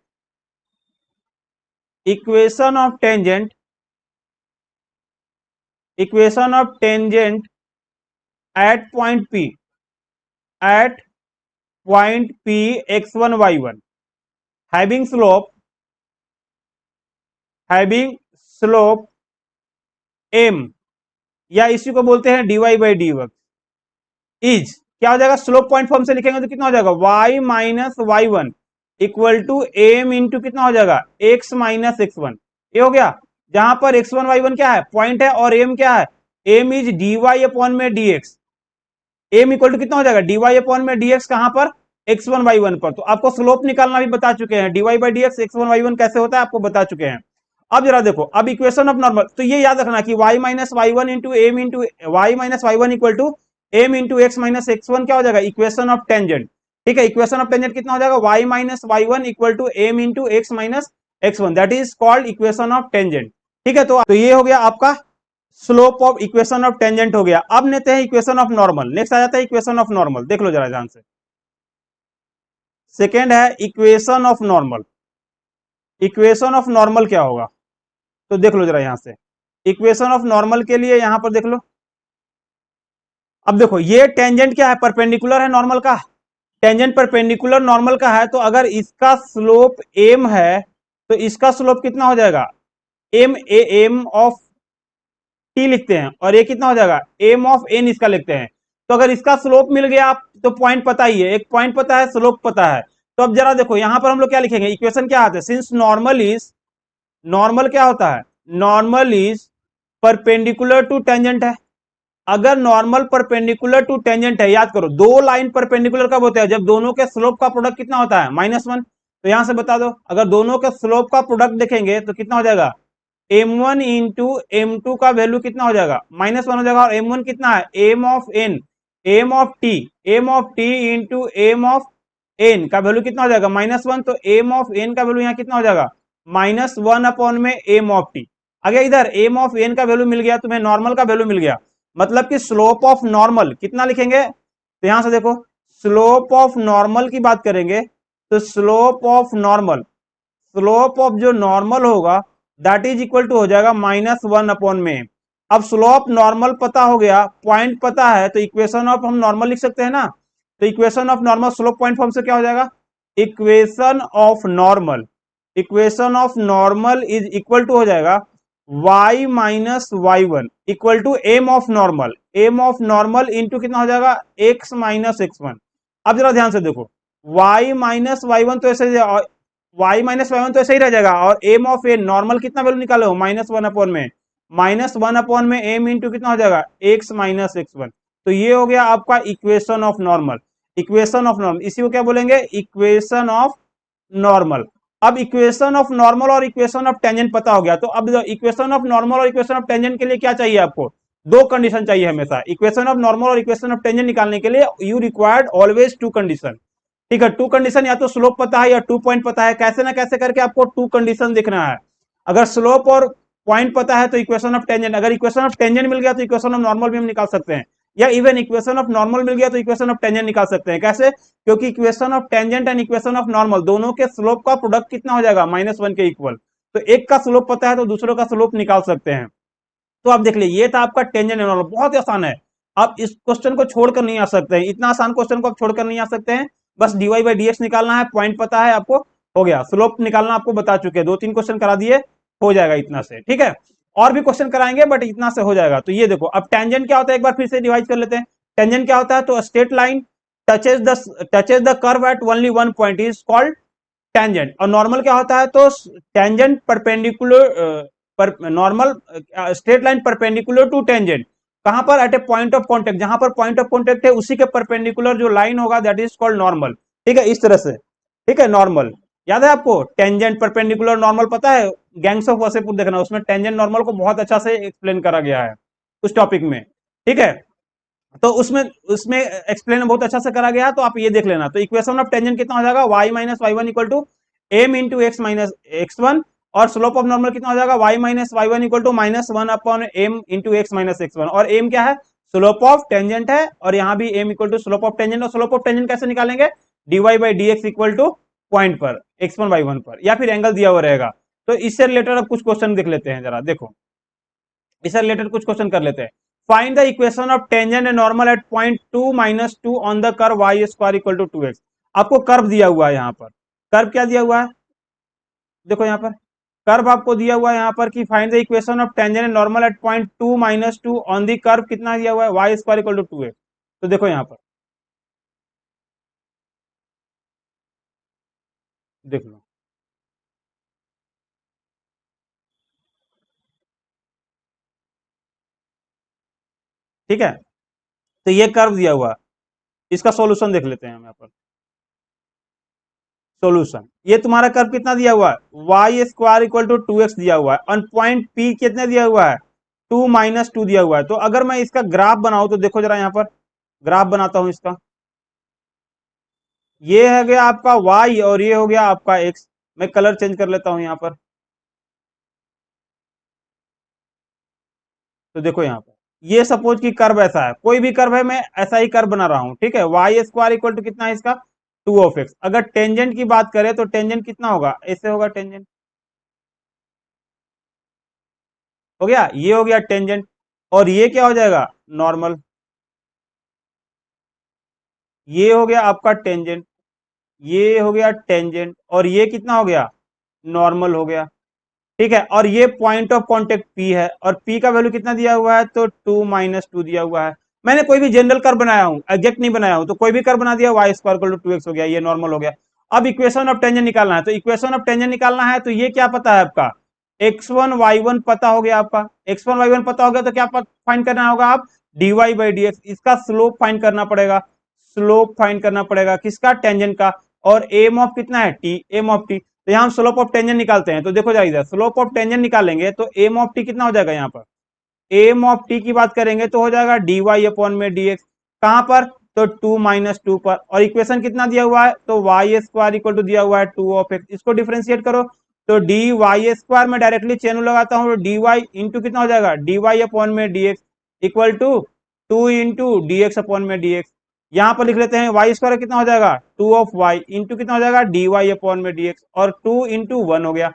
equation of tangent, equation of tangent at point P, at point P x1 y1 having slope, having slope m, या इसी को बोलते हैं dy बाई डी इज क्या हो जाएगा, स्लोप पॉइंट फॉर्म से लिखेंगे तो कितना हो जाएगा, y minus Y one equal to M into कितना हो जाएगा, x माइनस एक्स वन। ये हो गया, जहां पर x1 y1 क्या है, पॉइंट है, और m क्या है, m इज dy अपॉन में dx, m इक्वल टू कितना हो जाएगा, dy अपॉन में dx कहां पर, x1 y1 पर। तो आपको स्लोप निकालना भी बता चुके हैं, dy by D x x1 y1 कैसे होता है आपको बता चुके हैं। अब जरा देखो, अब इक्वेशन ऑफ नॉर्मल, तो ये याद रखना कि y minus Y one into M into Y minus Y one equal to M into x minus x one क्या हो जाएगा, इक्वेशन ऑफ टेंजेंट। ठीक है, इक्वेशन ऑफ टेंजेंट कितना हो जाएगा, y minus Y one equal to M into x minus x one, that is called equation of tangent. ठीक है, तो ये हो गया आपका slope of equation of tangent हो गया। अब लेते हैं इक्वेशन ऑफ नॉर्मल, नेक्स्ट आ जाता है इक्वेशन ऑफ नॉर्मल, देख लो जरा ध्यान से। सेकेंड है equation of normal, equation of normal क्या होगा, तो देख लो जरा यहां से। इक्वेशन ऑफ नॉर्मल के लिए यहां पर देख लो, अब देखो ये टेंजेंट क्या है, परपेंडिकुलर है नॉर्मल का। टेंजेंट परपेंडिकुलर नॉर्मल का है, तो अगर इसका स्लोप एम है तो इसका स्लोप कितना हो जाएगा, एम ऑफ टी लिखते हैं, और ये कितना हो जाएगा, एम ऑफ एन इसका लिखते हैं। तो अगर इसका स्लोप मिल गया आप तो पॉइंट पता ही है, एक पॉइंट पता है, स्लोप पता है। तो अब जरा देखो यहां पर हम लोग क्या लिखेंगे, इक्वेशन क्या आते हैं, सिंस नॉर्मल इज, नॉर्मल क्या होता है, normal is perpendicular to tangent है। अगर नॉर्मल परपेंडिकुलर टू टेंजेंट है, याद करो दो लाइन परपेंडिकुलर कब होते हैं, जब दोनों के स्लोप का प्रोडक्ट कितना होता है, -1। तो यहां से बता दो, अगर दोनों के स्लोप का प्रोडक्ट देखेंगे तो कितना हो जाएगा, m1 इंटू m2 का वैल्यू कितना हो जाएगा, -1 हो जाएगा। और m1 कितना है, M of N, M of T into M of N का वैल्यू कितना हो जाएगा, -1। तो एम ऑफ एन का वैल्यू यहाँ कितना हो जाएगा, -1 अपॉन में एम ऑफ टी। अगर इधर एम ऑफ एन का वैल्यू मिल गया, तुम्हें नॉर्मल का वैल्यू मिल गया, मतलब कि स्लोप ऑफ नॉर्मल कितना लिखेंगे, तो यहां से देखो स्लोप ऑफ नॉर्मल की बात करेंगे, तो slope of normal, slope of जो नॉर्मल होगा दैट इज इक्वल टू हो जाएगा -1 अपॉन में। अब स्लोप नॉर्मल पता हो गया, पॉइंट पता है, तो इक्वेशन ऑफ हम नॉर्मल लिख सकते हैं ना। तो equation of normal slope point form से क्या हो जाएगा, equation of normal, equation of normal is equal to हो जाएगा y minus Y one equal to M of normal, M of normal into कितना हो जाएगा, x माइनस x1। अब जरा ध्यान से देखो, y माइनस वाई वन तो ऐसे, y माइनस वाई वन तो ऐसे ही रह जाएगा, और एम ऑफ ए नॉर्मल कितना वैल्यू निकालो, -1 अपॉन में, -1 अपॉन में एम इंटू कितना हो जाएगा, x माइनस x1। तो ये हो गया आपका equation of normal, equation of normal, इसी को क्या बोलेंगे, इक्वेशन ऑफ नॉर्मल। अब इक्वेशन ऑफ नॉर्मल और इक्वेशन ऑफ टेंजेंट पता हो गया, तो अब इक्वेशन ऑफ नॉर्मल और इक्वेशन ऑफ टेंजेंट के लिए क्या चाहिए आपको, दो कंडीशन चाहिए हमेशा। इक्वेशन ऑफ नॉर्मल और इक्वेशन ऑफ टेंजेंट निकालने के लिए you required always two condition. ठीक है, टू कंडीशन, या तो स्लोप पता है या टू पॉइंट पता है, कैसे ना कैसे करके आपको टू कंडीशन देखना है। अगर स्लोप और पॉइंट पता है तो इक्वेशन ऑफ टेंजेंट, अगर इक्वेशन ऑफ टेंजेंट मिल गया तो इक्वेशन ऑफ नॉर्मल भी हम निकाल सकते हैं, या इवन इक्वेशन ऑफ नॉर्मल मिल गया तो इक्वेशन ऑफ टेंजेंट निकाल सकते हैं। कैसे, क्योंकि equation of tangent and equation of normal दोनों के स्लोप का प्रोडक्ट कितना हो जाएगा, -1 के इक्वल। तो एक का स्लोप पता है तो दूसरों का स्लोप निकाल सकते हैं। तो आप देख लीजिए, ये था आपका टेंजेंट एंड नॉर्मल, बहुत ही आसान है। आप इस क्वेश्चन को छोड़कर नहीं आ सकते हैं, इतना आसान क्वेश्चन को आप छोड़कर नहीं आ सकते हैं। बस dy बाई डी निकालना है, पॉइंट पता है आपको, हो गया। स्लोप निकालना आपको बता चुके हैं, 2-3 क्वेश्चन करा दिए, हो जाएगा इतना से। ठीक है, और भी क्वेश्चन कराएंगे बट इतना से हो जाएगा। तो ये देखो, अब टेंजेंट क्या होता है, एक बार फिर से रिवाइज कर लेते हैं। टेंजेंट क्या होता है, तो straight line touches the curve at only one point is called tangent. और नॉर्मल क्या होता है, तो टेंजेंट परपेंडिकुलर, पर normal straight line perpendicular to tangent, कहां पर, at a point of contact, जहां पर पॉइंट ऑफ कॉन्टेक्ट है उसी के परपेंडिकुलर जो लाइन होगा दैट इज कॉल्ड नॉर्मल। ठीक है, इस तरह से। ठीक है, नॉर्मल याद है आपको, टेंजेंट परपेंडिकुलर नॉर्मल पता है, गैंग्स ऑफ वासेपुर देखना, उसमें टेंजेंट नॉर्मल को बहुत अच्छा से एक्सप्लेन करा गया है उस टॉपिक में। ठीक है, तो उसमें उसमें एक्सप्लेन बहुत अच्छा से करा गया है, तो आप ये देख लेना। तो इक्वेशन ऑफ टेंजेंट कितना हो जाएगा, y minus Y one equal to M into x minus x1, और स्लोप ऑफ नॉर्मल कितना हो जाएगा, y minus Y one equal to -1 upon M into x minus x1। और एम क्या है, स्लोप ऑफ टेंजेंट है, और यहाँ भी M equal to slope of tangent. और स्लोप ऑफ टेंजेंट कैसे निकालेंगे, dy by D x equal to point पर x1/1 पर, या फिर एंगल दिया हुआ रहेगा। तो इससे रिलेटेड अब कुछ क्वेश्चन देख लेते हैं, जरा देखो इससे रिलेटेड कुछ क्वेश्चन कर लेते हैं। Find the equation of tangent and normal at point 2 - 2 on the curve y square equal to 2x। आपको कर्व दिया हुआ है, यहाँ पर कर्व क्या दिया हुआ है, देखो यहाँ पर कर्व आपको दिया हुआ है यहाँ पर कि find the equation of tangent and normal at point 2 - 2 on the curve, कितना दिया हुआ है, y square equal to 2x। तो देखो यहाँ पर देख लो, ठीक है, तो ये कर्व दिया हुआ है, इसका सॉल्यूशन देख लेते हैं हम यहाँ पर। सॉल्यूशन, ये तुम्हारा कर्व कितना दिया हुआ है, y square equal to 2x दिया हुआ है, और पॉइंट पी कितने दिया हुआ है, 2 - 2 दिया हुआ है। तो अगर मैं इसका ग्राफ बनाऊं तो देखो जरा यहाँ पर, ग्राफ बनाता हूं इसका, ये है गया आपका y और ये हो गया आपका x। मैं कलर चेंज कर लेता हूं यहाँ पर, तो देखो यहाँ पर ये सपोज कि कर्व ऐसा है, कोई भी कर्व है, मैं ऐसा ही कर्व बना रहा हूं। ठीक है, वाई स्क्वायर इक्वल टू कितना है इसका, 2 ऑफ एक्स। अगर टेंजेंट की बात करें तो टेंजेंट कितना होगा, ऐसे होगा टेंजेंट, हो गया, ये हो गया टेंजेंट, और ये क्या हो जाएगा, नॉर्मल। ये हो गया आपका टेंजेंट, ये हो गया टेंजेंट, और ये कितना हो गया, नॉर्मल हो गया। ठीक है, और ये पॉइंट ऑफ कांटेक्ट P है, और P का वैल्यू कितना दिया हुआ है, तो 2 - 2 दिया हुआ है। मैंने कोई भी जनरल कर बनाया हूं, एग्जैक्ट नहीं बनाया हूं, तो कोई भी कर बना दिया, y square equal to 2x हो गया, ये नॉर्मल हो गया। अब इक्वेशन ऑफ टेंजेंट निकालना है, तो इक्वेशन ऑफ टेंजेंट निकालना है, तो ये क्या पता है आपका, x1 y1 पता हो गया आपका, x1 y1 पता हो गया, तो क्या फाइंड करना होगा आप, dy/dx, इसका स्लोप फाइंड करना पड़ेगा, स्लोप फाइंड करना पड़ेगा किसका, टेंजेंट का। और एम ऑफ कितना है, t, एम ऑफ t, तो यहाँ हम स्लोप ऑफ टेंजेंट निकालते हैं, तो देखो जाइए इधर स्लोप ऑफ टेंजेंट निकालेंगे, तो एम ऑफ टी कितना हो जाएगा, यहाँ पर एम ऑफ टी की बात करेंगे तो हो जाएगा dy/dx, कहां पर, तो 2 - 2 पर, और इक्वेशन कितना दिया हुआ है, तो y स्क्वायर इक्वल टू दिया हुआ है 2 इसको डिफरेंशिएट करो, तो dy स्क्वायर में डायरेक्टली चेन लगाता हूँ, तो dy इंटू कितना हो जाएगा, dy/dx इक्वल टू 2 × dx/dx। यहाँ पर लिख लेते हैं y स्क्वायर कितना हो जाएगा, 2 इंटू कितना हो जाएगा, dy/dx, और 2 × 1 हो गया,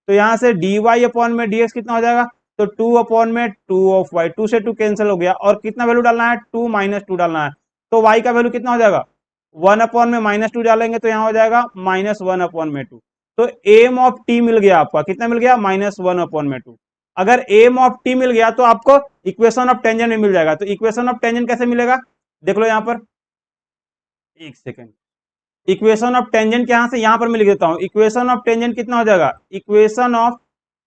तो यहाँ से dy/dx कितना हो जाएगा, तो 2/2 2 से 2 कैंसिल हो गया, और कितना वैल्यू डालना है, 2 - 2 डालना है, तो y का वैल्यू कितना हो जाएगा, 1/-2 डालेंगे, तो यहाँ हो जाएगा -1/2। तो एम ऑफ टी मिल गया आपका, कितना मिल गया, -1/2। अगर एम ऑफ टी मिल गया तो आपको इक्वेशन ऑफ टेंजेंट भी मिल जाएगा। तो इक्वेशन ऑफ टेंजेंट कैसे मिलेगा, देख लो यहाँ पर, एक सेकेंड, इक्वेशन ऑफ टेंजेंट के यहां से यहां पर मैं लिख देता हूं, इक्वेशन ऑफ टेंजेंट कितना हो जाएगा, इक्वेशन ऑफ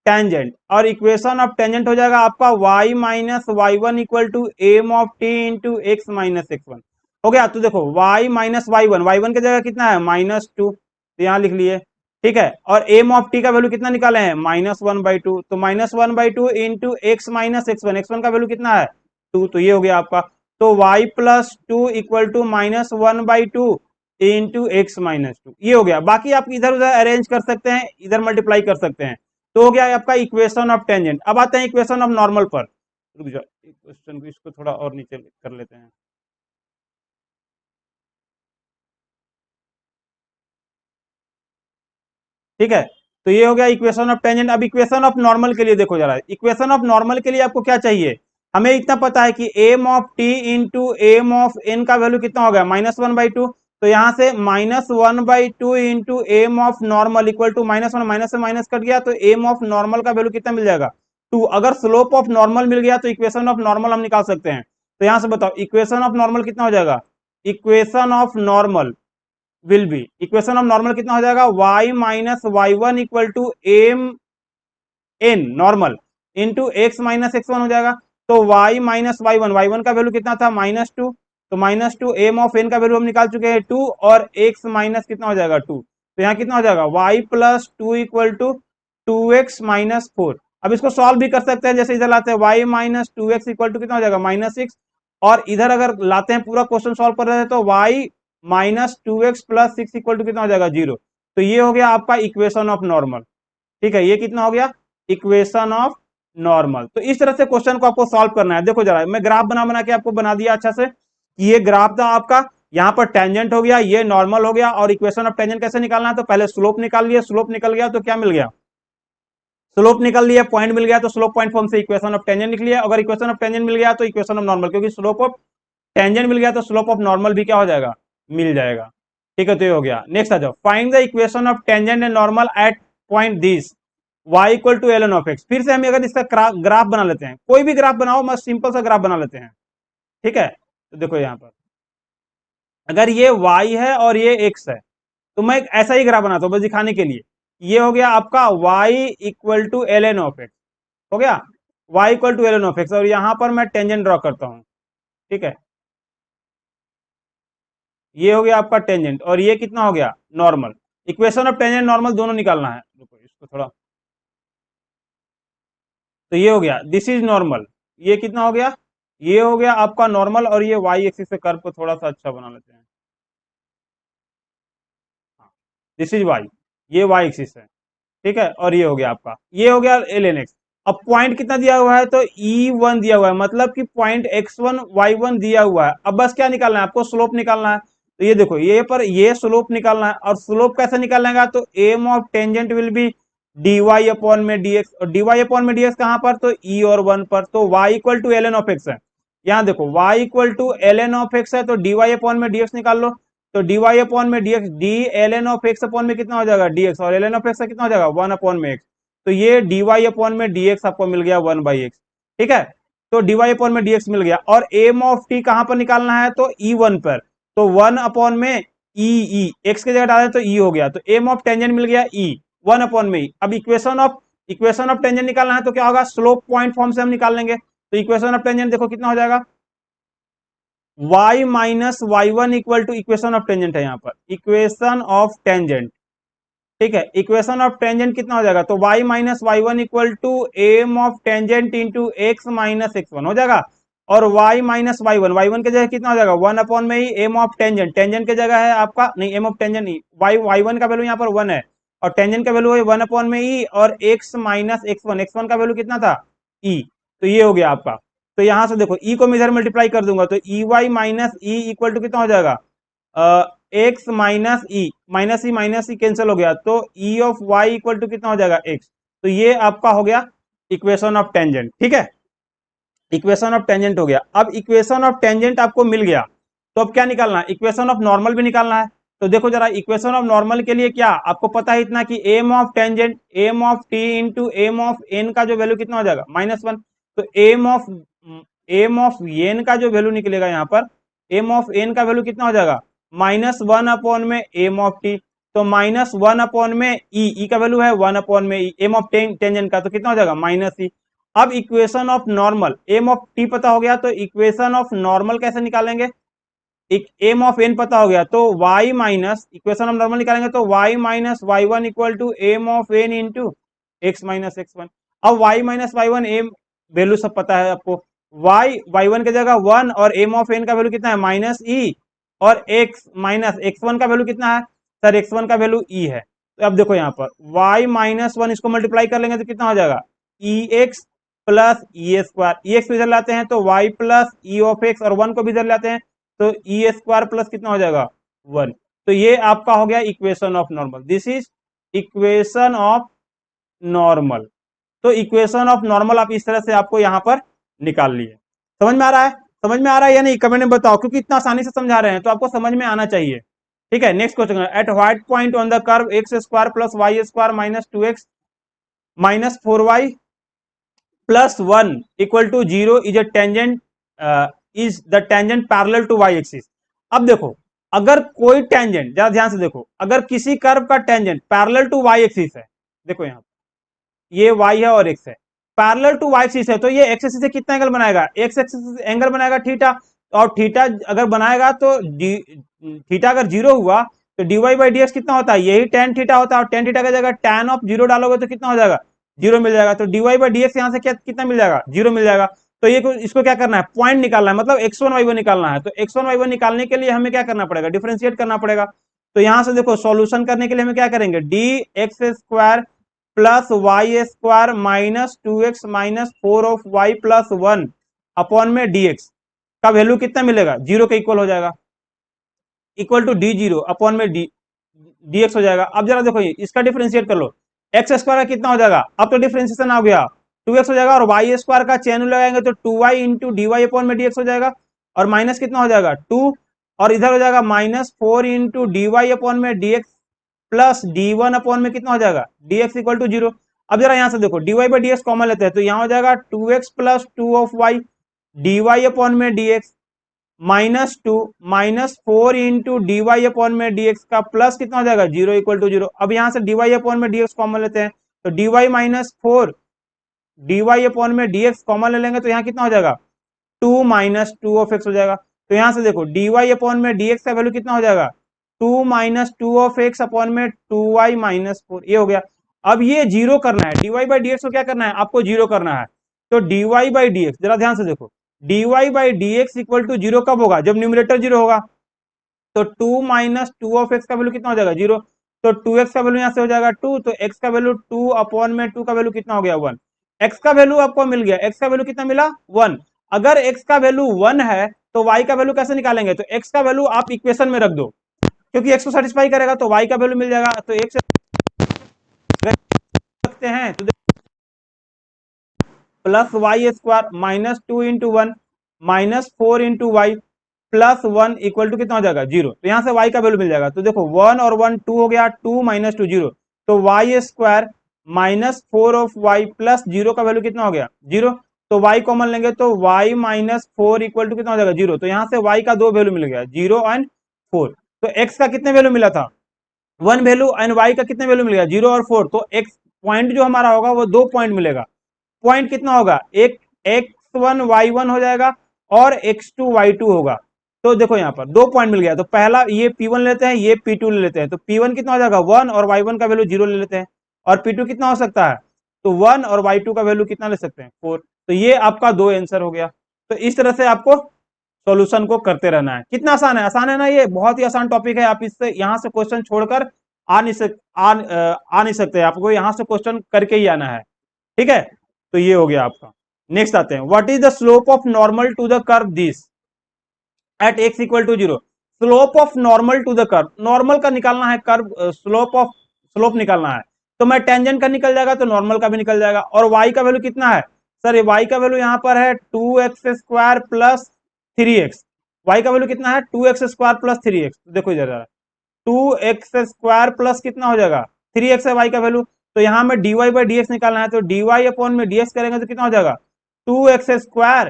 टेंजेंट, और इक्वेशन ऑफ टेंजेंट हो जाएगा आपका y - y1 equal to M of T into x minus x1। हो गया, तो देखो y - y1 की जगह कितना है, -2, तो यहाँ लिख लिए, ठीक है, और एम ऑफ टी का वैल्यू कितना निकाले हैं, -1/2, तो -1/2 into x minus x1, x1 का वैल्यू कितना है, 2, तो ये हो गया आपका, तो y+2 equal to -1/2 into x-2, ये हो गया। बाकी आप इधर उधर अरेंज कर सकते हैं, इधर मल्टीप्लाई कर सकते हैं, तो हो गया आपका इक्वेशन ऑफ टेंजेंट। अब आते हैं इक्वेशन ऑफ नॉर्मल पर, रुक जाओ क्वेश्चन को, इसको थोड़ा और नीचे कर लेते हैं, ठीक है, तो ये हो गया इक्वेशन ऑफ टेंजेंट। अब इक्वेशन ऑफ नॉर्मल के लिए देखो जरा, इक्वेशन ऑफ नॉर्मल के लिए आपको क्या चाहिए, हमें इतना पता है कि M of T into M of N का वैल्यू कितना हो गया, -1/2, तो यहां से -1/2 into M of normal equal to -1, minus से माइनस कट गया, तो एम ऑफ नॉर्मल का वैल्यू कितना मिल जाएगा, 2। अगर स्लोप ऑफ नॉर्मल मिल गया तो इक्वेशन ऑफ नॉर्मल हम निकाल सकते हैं। तो यहां से बताओ इक्वेशन ऑफ नॉर्मल कितना हो जाएगा, equation of normal will be, equation of normal कितना हो जाएगा, y - y1 equal to M N normal into x-x1 हो जाएगा। तो y - y1 का वैल्यू कितना था, -2, तो -2, एम ऑफ एन का वैल्यू हम निकाल चुके हैं 2, और x माइनस कितना हो जाएगा 2, तो यहाँ कितना हो जाएगा y+2 इक्वल टू 2x-4। अब इसको सॉल्व भी कर सकते हैं, जैसे इधर लाते हैं y - 2x इक्वल टू कितना हो जाएगा -6, और इधर अगर लाते हैं पूरा क्वेश्चन सॉल्व कर रहे हैं, तो y - 2x + 6 इक्वल टू कितना हो जाएगा 0। तो ये हो गया आपका इक्वेशन ऑफ नॉर्मल, ठीक है, ये कितना हो गया, इक्वेशन ऑफ नॉर्मल। तो इस तरह से क्वेश्चन को आपको सॉल्व करना है। देखो जरा, मैं ग्राफ बना बना के आपको बना दिया अच्छा से, कि ये ग्राफ था आपका, यहाँ पर टेंजेंट हो गया, ये नॉर्मल हो गया, और इक्वेशन ऑफ टेंजेंट कैसे निकालना है, तो पहले स्लोप निकाल लिया, स्लोप निकल गया तो क्या मिल गया, स्लोप निकल लिया, पॉइंट मिल गया, तो स्लोप पॉइंट फॉर्म से इक्वेशन ऑफ टेंजेंट निकल लिया। अगर इक्वेशन ऑफ टेंजेंट मिल गया तो इक्वेशन ऑफ नॉर्मल, क्योंकि स्लोप ऑफ टेंजेंट मिल गया तो स्लोप ऑफ नॉर्मल भी क्या हो जाएगा, मिल जाएगा। ठीक है, तो ये हो गया। नेक्स्ट आ जाओ, find the equation of tangent and normal at point this y equal to ln of x। फिर से हम अगर इसका ग्राफ बना लेते हैं, कोई भी ग्राफ बनाओ, मस्त सिंपल सा ग्राफ बना लेते हैं, ठीक है। तो देखो यहाँ पर अगर ये y है और ये x है, तो मैं एक ऐसा ही ग्राफ बनाता हूँ बस दिखाने के लिए। ये हो गया आपका y equal to ln of x, हो गया y equal to ln of x, और यहां पर मैं टेंजेंट ड्रॉ करता हूं, ठीक है, ये हो गया आपका टेंजेंट, और ये कितना हो गया, normal. Equation of tangent normal दोनों निकालना है, देखो इसको थोड़ा, तो ये हो गया, दिस इज नॉर्मल, ये कितना हो गया, ये हो गया आपका नॉर्मल, और ये y एक्सिस से कर्व को थोड़ा सा अच्छा बना लेते हैं, दिस इज y, ये y एक्सिस है, ठीक है, और ये हो गया आपका, ये हो गया ln x। अब पॉइंट कितना दिया हुआ है, तो E1 दिया हुआ है, मतलब कि पॉइंट x1 y1 दिया हुआ है। अब बस क्या निकालना है आपको, स्लोप निकालना है। तो ये देखो, ये पर ये स्लोप निकालना है, और स्लोप कैसे निकालना है, तो M of tangent will be D Y upon में डी एक्स, और डी वाई अपॉन में डी एक्स कहां पर, तो ई और 1 पर, तो Y equal to L N of x है। यहाँ देखो Y equal to L N of x है, तो डी वाई अपॉन में डी एक्स निकाल लो। तो डी वाई अपॉन में D X, D L N of x upon में कितना हो जाएगा, डी एक्स, और एल एन ऑफ एक्स का कितना हो जाएगा, 1 अपॉन में एक्स। तो ये डी वाई अपॉन में डी एक्स आपको मिल गया 1/x। ठीक है, तो डी वाई अपॉन में डी एक्स मिल गया, और एम ऑफ टी कहां पर निकालना है, तो ई 1 पर, तो 1 अपॉन में ई एक्स की जगह डाले तो ई हो गया, तो एम ऑफ टेंजेंट मिल गया ई 1 अपॉन में ई। अब इक्वेशन ऑफ टेंजेंट निकालना है तो क्या होगा, स्लोप पॉइंट फॉर्म से हम निकाल लेंगे। तो इक्वेशन ऑफ टेंजेंट देखो कितना हो जाएगा, y minus Y one equal to, equation of tangent है यहाँ पर, इक्वेशन ऑफ टेंजेंट। ठीक है, इक्वेशन ऑफ टेंजेंट कितना हो जाएगा, तो y minus Y one equal to M of tangent into x minus x one हो जाएगा, और y माइनस वाई वन की जगह कितना हो जाएगा, 1 अपॉन में ही एम ऑफ टेंजेंट, टेंजेंट की जगह है आपका, नहीं एम ऑफ टेंजेंट नहीं, वाई वन का वैल्यू यहाँ पर 1 है, और टेंजेंट का वैल्यू है 1 अपॉन में ई, और एक्स माइनस एक्स वन का वैल्यू कितना था, ई। तो ये हो गया आपका। तो यहां से देखो ई को मैं इधर मल्टीप्लाई कर दूंगा, तो E Y minus E equal to कितना हो जाएगा, एक्स माइनस ई कैंसिल हो गया, तो E of Y equal to कितना हो जाएगा, एक्स। तो ये आपका हो गया इक्वेशन ऑफ टेंजेंट। ठीक है, इक्वेशन ऑफ टेंजेंट हो गया। अब इक्वेशन ऑफ टेंजेंट आपको मिल गया, तो अब क्या निकालना है, इक्वेशन ऑफ नॉर्मल भी निकालना है। तो देखो जरा, इक्वेशन ऑफ नॉर्मल के लिए क्या आपको पता है इतना कि M of tangent, m of T into M of N का जो वैल्यू कितना हो जाएगा, -1। तो एम ऑफ एन का जो वैल्यू निकलेगा यहाँ पर, एम ऑफ एन का वैल्यू कितना हो जाएगा, -1 अपॉन में एम ऑफ टी, तो -1 अपॉन में ई का वैल्यू है 1 अपॉन में एम ऑफ टेंजेंट का, तो कितना हो जाएगा, -ई। अब equation of normal, M of t पता हो गया, तो इक्वेशन ऑफ नॉर्मल कैसे निकालेंगे, एम ऑफ एन पता हो गया, तो y minus, equation of normal निकालेंगे तो y minus Y one equal to M of n into x minus x one. अब y minus Y one m value सब पता है आपको, वाई वन की जगह 1, और एम ऑफ एन का वैल्यू कितना है, -e, और एक्स माइनस एक्स वन का वैल्यू कितना है, सर एक्स वन का वैल्यू e है। तो अब देखो यहाँ पर y माइनस वन, इसको मल्टीप्लाई कर लेंगे तो कितना हो जाएगा, ई एक्स प्लस ई स्क्वायर, ई एक्स इधर लाते हैं तो y plus E of x, और 1 को भी इधर लाते हैं तो ई स्क्वायर प्लस कितना हो जाएगा, 1। तो ये आपका हो गया equation of normal, this is equation of normal. तो इक्वेशन ऑफ नॉर्मल आप इस तरह से आपको यहां पर निकाल लिए। समझ में आ रहा है, समझ में आ रहा है या नहीं, कमेंट में बताओ, क्योंकि इतना आसानी से समझा रहे हैं तो आपको समझ में आना चाहिए। ठीक है, next question, at what point on the curve x square plus y square minus 2x minus 4y plus 1 equal to 0 is a tangent, is the tangent parallel to y axis. अब देखो, अगर कोई टेंजेंट, जरा ध्यान से देखो, अगर किसी कर्व का tangent parallel to y axis है, देखो यहाँ ये y है और x है, पैरेलल टू वाई एक्सिस है, तो ये x एक्सिस से कितना एंगल बनाएगा, x एक्सिस एंगल बनाएगा थीटा, और थीटा अगर बनाएगा तो थीटा अगर 0 हुआ तो dy बाई डी कितना होता है, यही tan थीटा होता है, और tan थीटा की जगह tan ऑफ 0 डालोगे तो कितना हो जाएगा, 0 मिल जाएगा। तो dy बाई डी यहाँ से क्या कितना मिल जाएगा, 0 मिल जाएगा। तो ये इसको क्या करना है, पॉइंट निकालना है, मतलब x1 y1 निकालना है। तो x1 y1 निकालने के लिए हमें क्या करना पड़ेगा, डिफरेंशिएट करना पड़ेगा। तो यहां से देखो सॉल्यूशन करने के लिए हमें क्या करेंगे, d x square plus y square minus 2x minus 4 of y plus 1 upon में dx का वैल्यू कितना मिलेगा, 0 के इक्वल हो जाएगा, इक्वल टू d0 अपॉन में dx हो जाएगा। अब जरा देखो ये इसका डिफरेंशिएट कर लो, एक्स स्क्वायर का कितना हो जाएगा, अब तो डिफरेंशिएशन आ गया, 2x हो जाएगा, और वाई स्क्वायर का चैन लगाएंगे तो 2y into d Y upon में dx हो जाएगा, और माइनस कितना हो जाएगा 2, और इधर हो जाएगा -4 इंटू डी वाई अपॉन में dx प्लस d1 अपॉन में कितना हो जाएगा, dx इक्वल टू 0। अब जरा यहां से देखो dy बाई डी कॉमन लेते हैं, तो यहां हो जाएगा 2x plus 2 of y dy upon में dx -2 -4 into d Y upon में dx का प्लस कितना हो जाएगा, 0 इक्वल टू 0। अब यहां से dy अपॉन में dx कॉमन लेते हैं, तो dy -4 dy अपॉन में dx कॉमन ले लेंगे तो यहाँ कितना हो जाएगा, 2 माइनस 2 ऑफ एक्स हो जाएगा। तो यहां से देखो dy अपॉन में dx का वैल्यू कितना हो जाएगा, 2 माइनस 2 ऑफ एक्स अपॉन में 2y माइनस 4, ये हो गया। अब ये जीरो करना है, dy बाई डी को क्या करना है, आपको जीरो करना है। तो dy बाई डी जरा ध्यान से देखो, dy by d equal to 0 कब होगा, जब न्यूमरेटर 0 होगा। तो 2 माइनस 2 ऑफ एक्स का वैल्यू कितना हो जाएगा, 0। तो 2x का वैल्यू यहाँ से हो जाएगा 2, तो x का वैल्यू 2 अपॉन में 2 का वैल्यू कितना हो गया, 1। x का वैल्यू आपको मिल गया, x का वैल्यू कितना मिला, 1। अगर x का वैल्यू 1 है तो y का वैल्यू कैसे निकालेंगे, तो x का वैल्यू आप इक्वेशन में रख दो, क्योंकि x को सेटिस्फाई करेगा तो y का वैल्यू मिल जाएगा। तो x लिखते हैं तो plus y square minus 2 × 1 minus 4 × y plus 1 equal to कितना हो जाएगा 0। तो यहां से y का वैल्यू मिल जाएगा। तो देखो 1 और 1 2 हो गया, 2 माइनस 2 0, तो y square minus 4 of y plus 0 का वैल्यू कितना हो गया 0। तो y कॉमन लेंगे तो y माइनस 4 इक्वल टू कितना हो जाएगा 0। तो यहां से y का दो वैल्यू मिल गया 0 एंड 4। तो x का कितने वैल्यू मिला था 1 वैल्यू एंड y का कितने वैल्यू मिल गया 0 और 4। तो x पॉइंट जो हमारा होगा वो 2 पॉइंट मिलेगा। पॉइंट कितना होगा, एक x1 y1 हो जाएगा और x2 y2 होगा। तो देखो यहाँ पर 2 पॉइंट मिल गया। तो पहला ये P1 लेते हैं, ये P2 ले लेते हैं। तो P1 कितना हो जाएगा 1 और y1 का वैल्यू 0 ले लेते हैं। और P2 कितना हो सकता है, तो 1 और y2 का वैल्यू कितना ले सकते हैं 4। तो ये आपका 2 आंसर हो गया। तो इस तरह से आपको सॉल्यूशन को करते रहना है। कितना आसान है ना, ये बहुत ही आसान टॉपिक है। आप इससे यहाँ से क्वेश्चन छोड़कर आ नहीं सकते, आपको यहाँ से क्वेश्चन करके ही आना है। ठीक है, तो ये हो गया आपका। नेक्स्ट आते हैं, what is the slope of normal to the curve this at x equal to 0। Slope of normal to the curve, normal का निकालना है, कर्व स्लोप निकालना है। तो मैं टेंजेंट का निकल जाएगा तो नॉर्मल का भी निकल जाएगा। और y का वैल्यू कितना है सर, y का वैल्यू यहाँ पर है 2x² प्लस 3x। y का वैल्यू कितना है 2x² प्लस 3x। देखो जरा 2x² प्लस कितना हो जाएगा 3x है y का वैल्यू। तो यहाँ में dy बाई डी एक्स निकालना है। तो dy अपॉन में dx करेंगे तो कितना हो जाएगा 2x²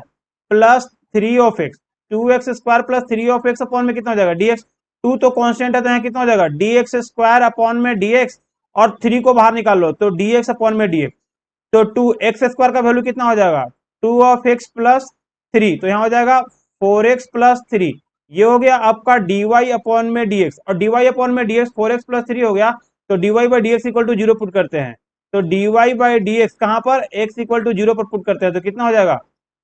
plus 3 of x। 2x² plus 3 of x upon में कितना हो जाएगा dx। 2 तो कांस्टेंट है तो यहाँ कितना हो जाएगा dx² अपॉन में dx, और 3 को बाहर निकाल लो तो dx अपॉन में dx। तो 2x² का वैल्यू कितना हो जाएगा 2 ऑफ x प्लस 3, तो यहाँ हो जाएगा 4x प्लस 3। ये हो गया आपका dy अपॉन में dx, और dy अपॉन में dx 4x प्लस 3 हो गया। तो dy by D x equal to 0 put करते हैं। तो dy बाई डी एक्स कहां पर x इक्वल टू 0 पर पुट करते हैं तो कितना हो जाएगा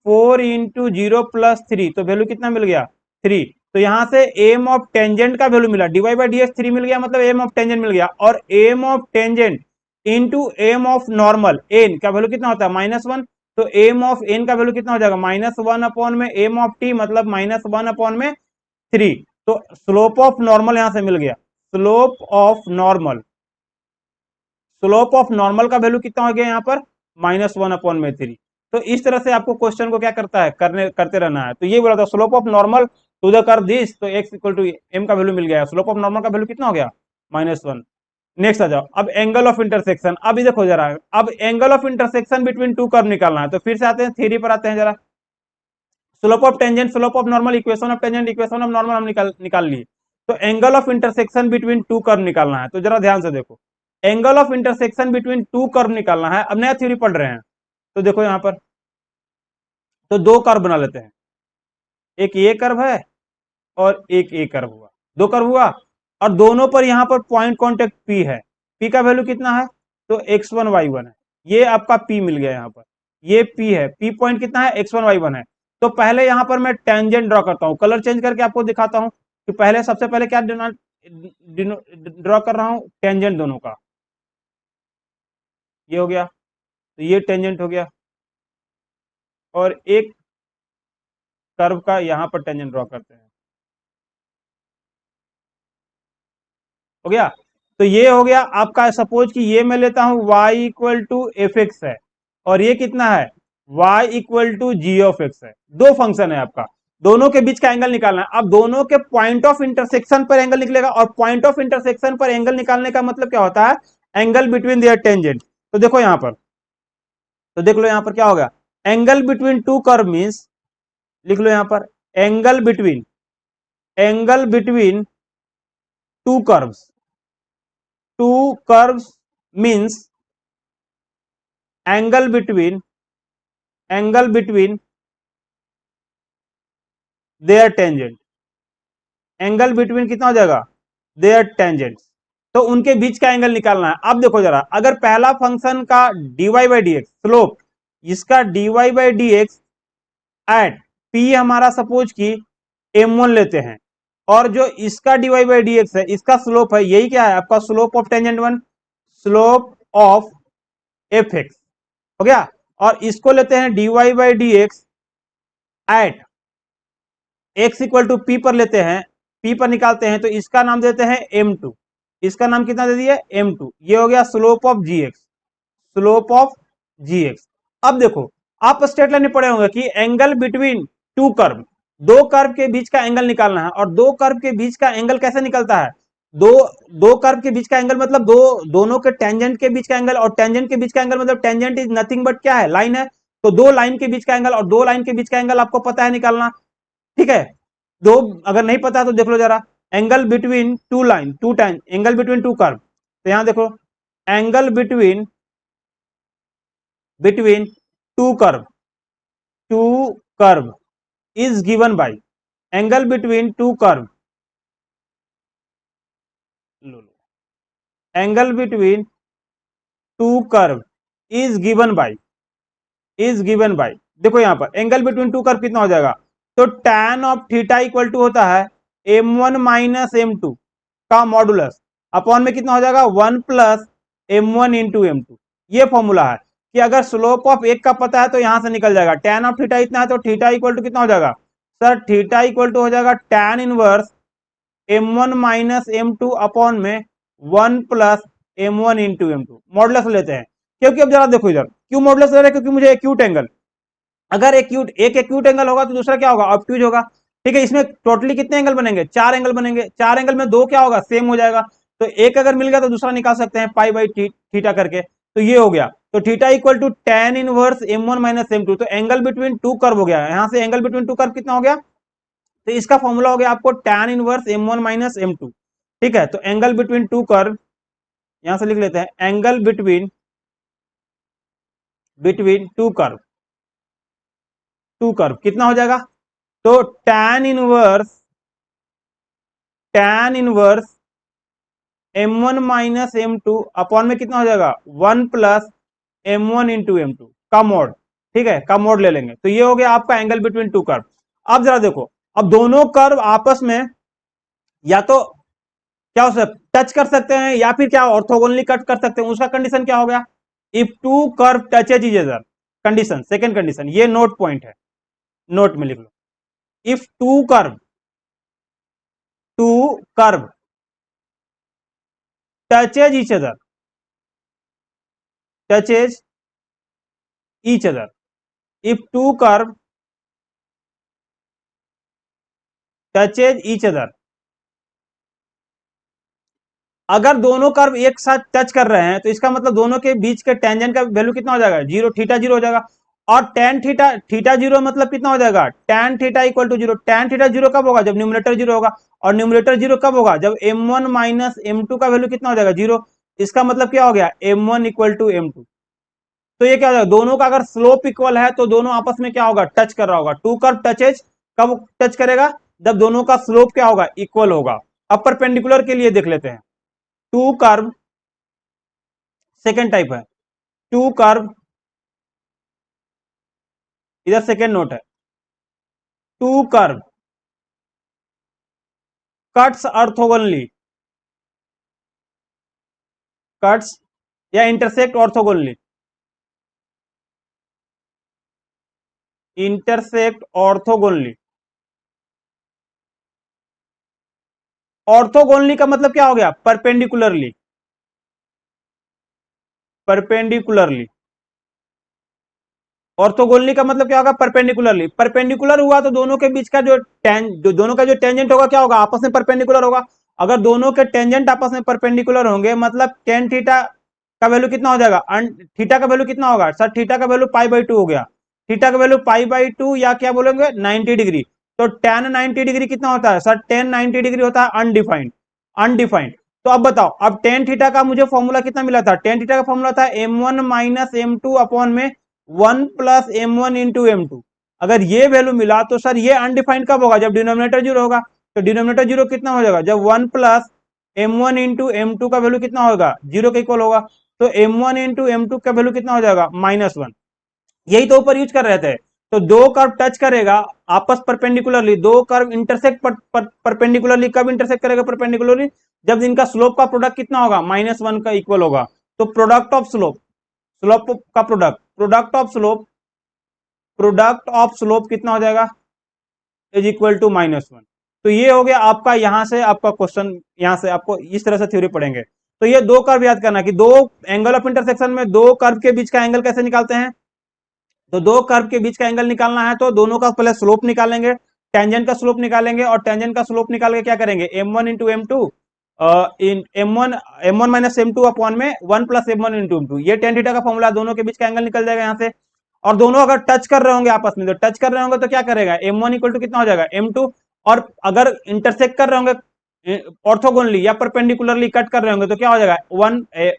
4 × 0 प्लस 3। तो वैल्यू कितना मिल गया 3। तो यहां से एम ऑफ टेंजेंट का वैल्यू मिला, dy बाई डी एक्स 3 मिल गया, मतलब एम ऑफ टेंजेंट मिल गया। और m of tangent into M of normal n का वैल्यू कितना होता है -1। तो एम ऑफ एन का वैल्यू कितना हो जाएगा -1 अपॉन में एम ऑफ टी, मतलब -1 अपॉन में 3। तो स्लोप ऑफ नॉर्मल यहां से मिल गया। स्लोप ऑफ नॉर्मल का वैल्यू कितना हो गया यहाँ पर -1 अपॉन में 3। तो इस तरह से आपको क्वेश्चन को क्या करता है करते रहना है। तो ये बोला था slope of normal to the curve this, तो x इक्वल टू m का वैल्यू मिल गया। स्लोप ऑफ नॉर्मल का वैल्यू कितना हो गया -1। नेक्स्ट आ जाओ, अब एंगल ऑफ इंटरसेक्शन। अभी देखो जरा, अब angle of intersection between two curve निकालना है। तो फिर से आते हैं थ्योरी पर आते हैं जरा। Slope of tangent, slope of normal, equation of tangent, equation of normal हम निकाल लिए। तो angle of intersection between two curve निकालना है। तो जरा ध्यान से देखो, angle of intersection between two curve निकालना है। अब नया थ्योरी पढ़ रहे हैं। तो देखो यहां पर, तो दो कर्व बना लेते हैं, एक ये कर्व है और एक ए कर्व हुआ, दो कर्व हुआ। और दोनों पर यहां पर पॉइंट कॉन्टेक्ट P है। P का वैल्यू कितना है तो x1 y1 है। ये आपका P मिल गया यहाँ पर, ये P है। P पॉइंट कितना है x1 y1 है। तो पहले यहां पर मैं टेंजेंट ड्रॉ करता हूं, कलर चेंज करके आपको दिखाता हूं कि पहले सबसे पहले क्या ड्रॉ कर रहा हूं, टेंजेंट दोनों का। ये हो गया, तो ये टेंजेंट हो गया, और एक कर्व का यहां पर टेंजेंट ड्रॉ करते हैं। हो गया, तो ये हो गया आपका। सपोज कि ये मैं लेता हूं y equal to F x है, और ये कितना है y equal to g of x है। दो फंक्शन है आपका, दोनों के बीच का एंगल निकालना है। अब दोनों के पॉइंट ऑफ इंटरसेक्शन पर एंगल निकलेगा, और पॉइंट ऑफ इंटरसेक्शन पर एंगल निकालने का मतलब क्या होता है, एंगल बिटवीन देयर टेंजेंट। तो देखो यहां पर, तो देख लो यहां पर क्या होगा, angle between two curve means, लिख लो यहां पर angle between to curves, to curves means angle between their tangent. Angle between कितना हो जाएगा देयर टेंजेंट्स। तो उनके बीच का एंगल निकालना है। अब देखो जरा, अगर पहला फंक्शन का dy by D x slope, इसका dy by D x at p हमारा सपोज कि m1 लेते हैं, और जो इसका dy बाई डी एक्स है, इसका स्लोप है, यही क्या है आपका slope of tangent 1, slope of f x. हो गया, और इसको लेते हैं dy by D x at x equal to p पर लेते हैं, p पर निकालते हैं। तो इसका नाम देते हैं m2, इसका नाम कितना दे दिया m2। ये हो गया slope of gx, slope of g x. अब देखो, आप स्ट्रेट लाइन में पढ़े होंगे कि एंगल बिटवीन टू कर्व, दो कर्व के बीच का एंगल निकालना है। और दो कर्व के बीच का एंगल कैसे निकलता है? दो दो कर्व के बीच का एंगल मतलब दोनों के टेंजेंट के बीच का एंगल, और टेंजेंट के बीच का एंगल मतलब टेंजेंट इज नथिंग बट क्या है? लाइन है। तो दो लाइन के बीच का एंगल, और दो लाइन के बीच का एंगल आपको पता है निकालना, ठीक है। दो, अगर नहीं पता तो देख लो जरा, angle between two line, two time angle between two curve. तो यहां देखो, angle between between two curve, two curve is given by, angle between two curve, angle between two curve is given by, is given by, देखो यहां पर एंगल बिटवीन टू कर्व कितना हो जाएगा? तो tan of theta equal to होता है m1 माइनस m2 का मॉडुलस, अपॉन में कितना हो जाएगा? 1 प्लस m1 इंटू m2। ये फॉर्मूला है कि अगर स्लोप ऑफ एक का पता है तो यहां से निकल जाएगा tan ऑफ थीटा इतना है, तो थीटा इक्वल टू कितना हो जाएगा सर? थीटा इक्वल टू हो जाएगा tan inverse m1 minus m2 upon में 1 plus m1 into m2। Modulus लेते हैं, क्योंकि अब जरा देखो इधर क्यों मॉडुलस ले रहे हैं? क्योंकि मुझे एक्यूट एंगल, अगर एक एक्यूट एंगल होगा तो दूसरा क्या होगा? ऑब्ट्यूज होगा, ठीक है। इसमें टोटली कितने एंगल बनेंगे? चार एंगल बनेंगे। चार एंगल में दो क्या होगा? सेम हो जाएगा। तो एक अगर मिल गया तो दूसरा निकाल सकते हैं पाई बाई थीटा करके। तो ये हो गया, तो theta equal to tan inverse m1 minus m2। तो एंगल बिटवीन टू कर्व हो गया, यहां से एंगल बिटवीन टू कर्व कितना हो गया? तो इसका फॉर्मूला हो गया आपको tan inverse m1 minus m2, ठीक है। तो एंगल बिटवीन टू कर्व, यहां से लिख लेते हैं angle between between two curve कितना हो जाएगा? तो tan inverse m1 minus m2 upon में कितना हो जाएगा? 1 प्लस m1 इंटू m2 का मोड, ठीक है, का मोड ले लेंगे। तो ये हो गया आपका एंगल बिटवीन टू कर्व। अब जरा देखो, अब दोनों कर्व आपस में या तो क्या हो सकता, टच कर सकते हैं, या फिर क्या ऑर्थोगोनली कट कर सकते हैं। उसका कंडीशन क्या हो गया? If two curve touches each other, condition, second condition, ये नोट पॉइंट है, नोट में लिख लो। If two curve touches each other, touches each other, if two curve touches each other, अगर दोनों कर्व एक साथ टच कर रहे हैं तो इसका मतलब दोनों के बीच के टेंजेंट का वैल्यू कितना हो जाएगा? जीरो, थीटा जीरो हो जाएगा। और टेन थीटा, थीटा जीरो मतलब कितना हो जाएगा? Tan theta equal to zero. Tan theta zero कब होगा? जब न्यूमरेटर जीरो होगा। और न्यूमरेटर जीरो कब होगा? जब m1 माइनस m2 का वैल्यू कितना हो जाएगा? जीरो। इसका मतलब क्या हो गया? m1 equal to m2। तो ये क्या हो जाएगा? दोनों का अगर स्लोप इक्वल है तो दोनों आपस में क्या होगा? टच कर रहा होगा। टू कर्व टचेज कब टच करेगा? जब दोनों का स्लोप क्या होगा? इक्वल होगा। अब परपेंडिकुलर के लिए देख लेते हैं। टू कर्व, सेकेंड टाइप है टू कर्व, इधर सेकेंड नोट है, two curve cuts orthogonally, cuts या intersect orthogonally, intersect orthogonally. Orthogonally का मतलब क्या हो गया? Perpendicularly, perpendicularly. ऑर्थोगोनली का मतलब क्या होगा? परपेंडिकुलरली। परपेंडिकुलर हुआ तो दोनों के बीच का दोनों का जो टेंजेंट होगा क्या होगा? आपस में परपेंडिकुलर होगा। अगर दोनों के टेंजेंट आपस में परपेंडिकुलर होंगे मतलब टेन थीटा का वैल्यू कितना हो जाएगा? थीटा का वैल्यू कितना होगा सर? थीटा का वैल्यू पाई बाई टू हो गया। थीटा का वैल्यू पाई बाई टू या क्या बोलेंगे? 90 डिग्री। तो टेन 90 डिग्री कितना होता है सर? टेन 90 डिग्री होता है अनडिफाइंड, अनडिफाइंड। तो अब बताओ, अब टेन थीटा का मुझे फॉर्मूला कितना मिला था? टेन थीटा का फॉर्मूला था m1 माइनस m2 अपॉन में 1 प्लस m1 इंटू m2। अगर ये वैल्यू मिला तो सर ये अनडिफाइंड कब होगा? जब डिनोमिनेटर जीरो होगा। तो डिनोमिनेटर जीरो कितना हो जाएगा? जब 1 प्लस m1 इंटू m2 का वैल्यू कितना होगा? जीरो के इक्वल होगा। तो m1 इंटू m2 का वैल्यू कितना हो जाएगा? -1। यही तो ऊपर यूज कर रहे थे। तो दो कर्व टच करेगा आपस परपेंडिकुलरली, दो कर्व इंटरसेक्ट परपेंडिकुलरली। कब इंटरसेक्ट करेगा परपेंडिकुलरली? जब इनका स्लोप का प्रोडक्ट कितना होगा? -1 का इक्वल होगा। तो प्रोडक्ट ऑफ स्लोप, स्लोप का product, product of slope, product of slope कितना हो जाएगा? Is equal to -1। तो ये हो गया आपका, यहां से आपका क्वेश्चन, यहां से आपको इस तरह से थ्योरी पढ़ेंगे। तो ये दो कर्व याद करना कि दो एंगल ऑफ इंटरसेक्शन में दो कर्व के बीच का एंगल कैसे निकालते हैं। तो दो कर्व के बीच का एंगल निकालना है तो दोनों का पहले स्लोप निकालेंगे, टेंजेंट का स्लोप निकालेंगे, और टेंजेंट का स्लोप निकाल के क्या करेंगे, m1 into m two in m one minus m two upon में 1 + m1 इंटू एम टू, ये टेन थीटा का फॉर्मूला, दोनों के बीच का एंगल निकल जाएगा यहाँ से। और दोनों अगर टच कर रहे होंगे आपस में, तो टच कर रहे होंगे तो क्या करेगा, m1 इक्वल टू कितना हो जाएगा m2, और अगर इंटरसेक्ट कर रहे होंगे ऑर्थोगोनली या परपेंडिकुलरली कट कर रहे होंगे तो क्या हो जाएगा,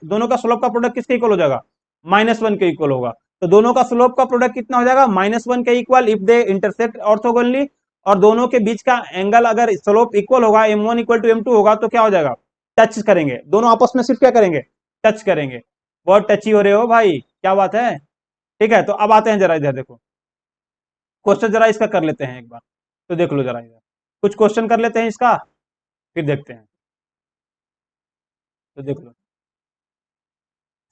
दोनों का स्लोप का प्रोडक्ट किसके इक्वल हो जाएगा, -1 के इक्वल होगा। तो दोनों का स्लोप का प्रोडक्ट कितना हो जाएगा, -1 के equal if they intersect orthogonally, और दोनों के बीच का एंगल अगर स्लोप इक्वल होगा, m1 इक्वल टू m2 होगा, तो क्या हो जाएगा, टच करेंगे दोनों आपस में, सिर्फ क्या करेंगे, टच करेंगे। बहुत टची हो रहे हो भाई, क्या बात है। ठीक है, तो अब आते हैं जरा इधर देखो, क्वेश्चन जरा इसका कर लेते हैं एक बार, तो देख लो जरा इधर कुछ क्वेश्चन कर लेते हैं इसका, फिर देखते हैं। तो देख लो,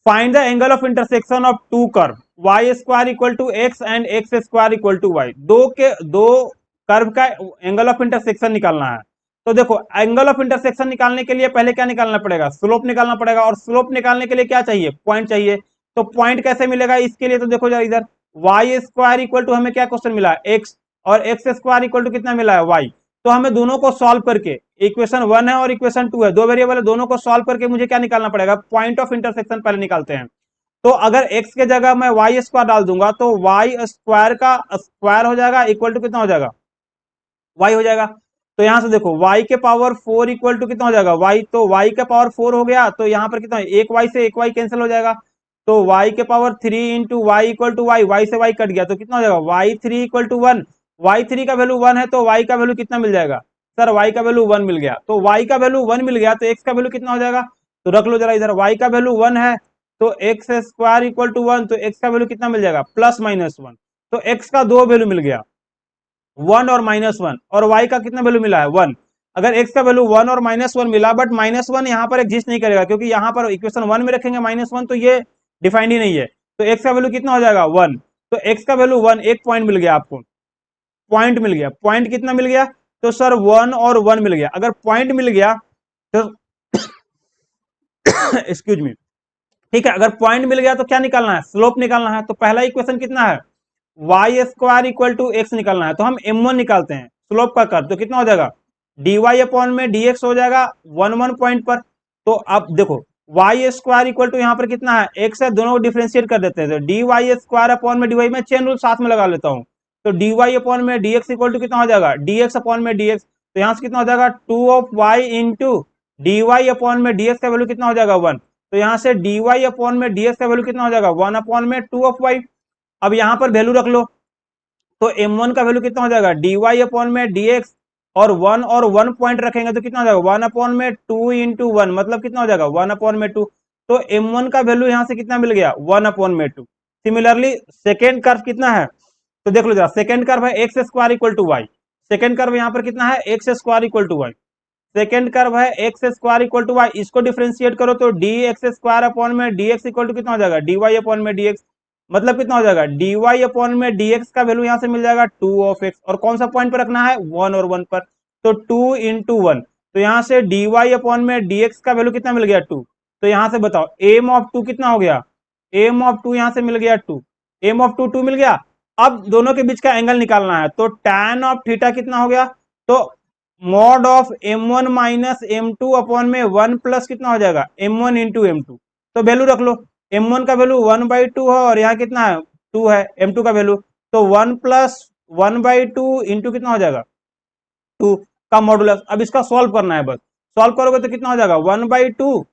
find the angle of intersection of two curve y square equal to x and x square equal to y, दो कर्व का एंगल ऑफ इंटरसेक्शन निकालना है। तो देखो, एंगल ऑफ इंटरसेक्शन निकालने के लिए पहले क्या निकालना पड़ेगा, स्लोप निकालना पड़ेगा, और स्लोप निकालने के लिए क्या चाहिए, पॉइंट चाहिए। तो पॉइंट कैसे मिलेगा इसके लिए, तो देखो जरा इधर, वाई स्क्वायर इक्वल टू हमें क्या क्वेश्चन मिला है, एक्स, और एक्स स्क्वायर इक्वल टू कितना मिला है, वाई। तो हमें दोनों को सॉल्व करके, इक्वेशन 1 है और इक्वेशन 2 है, दो वेरिएबल है, दोनों को सॉल्व करके मुझे क्या निकालना पड़ेगा, पॉइंट ऑफ इंटरसेक्शन पहले निकालते हैं। तो अगर x के जगह मैं वाई स्क्वायर डाल दूंगा तो वाई स्क्वायर का स्क्वायर हो जाएगा इक्वल टू कितना हो जाएगा, y हो जाएगा। तो यहां से देखो y के पावर 4 इक्वल टू कितना हो जाएगा, y, तो y का पावर 4 हो गया, तो यहाँ पर कितना, एक y से एक y कैंसिल हो जाएगा, तो y के power 3 into y equal to y, y से y कट गया, तो कितना हो जाएगा, y3 इक्वल टू 1, y3 का वैल्यू 1 है तो y का वैल्यू कितना मिल जाएगा, सर y का वैल्यू 1 मिल गया। तो y का वैल्यू 1 मिल गया तो x का वैल्यू कितना हो जाएगा, तो रख लो जरा इधर, y का वैल्यू 1 है तो एक्स स्क्वायर इक्वल टू 1, तो x का वैल्यू कितना मिल जाएगा, +-1, तो x का दो वैल्यू मिल गया, 1 और -1, और y का कितना वैल्यू मिला है, 1। अगर x का वैल्यू 1 और -1 मिला, बट -1 यहाँ पर एग्जिस्ट नहीं करेगा, क्योंकि यहाँ पर इक्वेशन 1 में रखेंगे -1 तो ये डिफाइंड ही नहीं है। तो x का वैल्यू कितना हो जाएगा, 1, तो x का वैल्यू 1, एक पॉइंट मिल गया आपको, पॉइंट मिल गया, पॉइंट कितना मिल गया, तो सर 1 और 1 मिल गया। अगर पॉइंट मिल गया तो एक्सक्यूज मी, ठीक है, अगर पॉइंट मिल गया तो क्या निकालना है, स्लोप निकालना है। तो पहला इक्वेशन कितना है, y square equal to x निकालना है, तो हम m1 निकालते हैं स्लोप का कर, तो कितना हो जाएगा, dy अपॉन में dx हो जाएगा 1 पॉइंट पर। तो अब देखो, वाई स्क्वायर इक्वल टू यहाँ पर कितना है, x है, दोनों को डिफ्रेंशिएट कर देते हैं, तो dy स्क्वायर अपॉन में dy, में चेन रूल साथ में लगा लेता हूँ, तो dy अपॉन में dx इक्वल टू कितना हो जाएगा, dx अपॉन में dx, तो यहाँ से कितना हो जाएगा 2 of y into dy upon में dx का वैल्यू कितना हो जाएगा 1, तो यहाँ से dy अपॉन में dx का वैल्यू कितना हो जाएगा 1 अपॉन में 2 ऑफ y। अब यहाँ पर वैल्यू रख लो, तो m1 का वैल्यू कितना हो जाएगा, dy अपॉन में dx, और 1 पॉइंट रखेंगे तो कितना हो जाएगा, 1 अपॉन में 2 इंटू 1, मतलब कितना हो जाएगा 1 अपॉन में 2। तो m1 का वैल्यू यहाँ से कितना मिल गया, 1 अपॉन में 2। सिमिलरली सेकेंड कर्व कितना है, तो देख लो जरा, सेकेंड कर्व है x square equal to y, second curve यहाँ पर कितना है, x square equal to y, second curve है x square equal to y, इसको डिफरेंशिएट करो तो डी एक्स स्क्वायर अपॉन में डी एक्स इक्वल टू कितना हो जाएगा, डी वाई अपॉन में डी एक्स, मतलब कितना हो जाएगा, डी वाई अपॉन में डी एक्स का वैल्यू यहाँ से मिल जाएगा 2 ऑफ एक्स, और कौन सा पॉइंट पर रखना है, 1 और 1 पर, तो 2 इंटू 1, तो यहाँ से डी वाई अपॉन में डी एक्स का वैल्यू कितना मिल गया 2। तो यहाँ से बताओ एम ऑफ 2 कितना हो गया, एम ऑफ 2 यहाँ से मिल गया 2, एम ऑफ 2 मिल गया। अब दोनों के बीच का एंगल निकालना है, तो tan ऑफ थीटा कितना हो गया, तो mod of m1 minus m2 upon में 1 प्लस कितना हो जाएगा m1 इंटू m2, तो वैल्यू रख लो, m1 का वैल्यू 1/2 है और यहाँ कितना है 2 है, m2 का वैल्यू, तो 1 प्लस 1/2 इंटू कितना हो जाएगा 2 का मॉडुलस। अब इसका सॉल्व करना है, बस सॉल्व करोगे तो कितना हो जाएगा 1/2,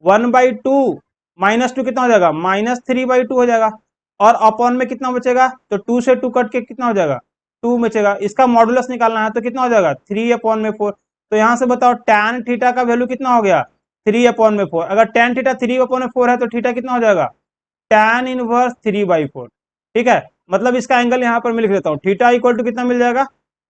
1/2 -2 कितना हो जाएगा -3/2 हो जाएगा, और अपॉन में कितना बचेगा, तो 2 से 2 कट के कितना हो जाएगा 2 बचेगा। इसका मॉडुलस निकालना है तो कितना हो जाएगा 3 अपॉन में 4। तो यहाँ से बताओ tan थीटा का वैल्यू कितना हो गया 3 अपॉन में 4। अगर tan थीटा 3 अपॉन में 4 है तो थीटा कितना हो जाएगा tan इनवर्स 3/4। ठीक है, मतलब इसका एंगल यहाँ पर मैं लिख देता हूँ, थीटा इक्वल टू कितना मिल जाएगा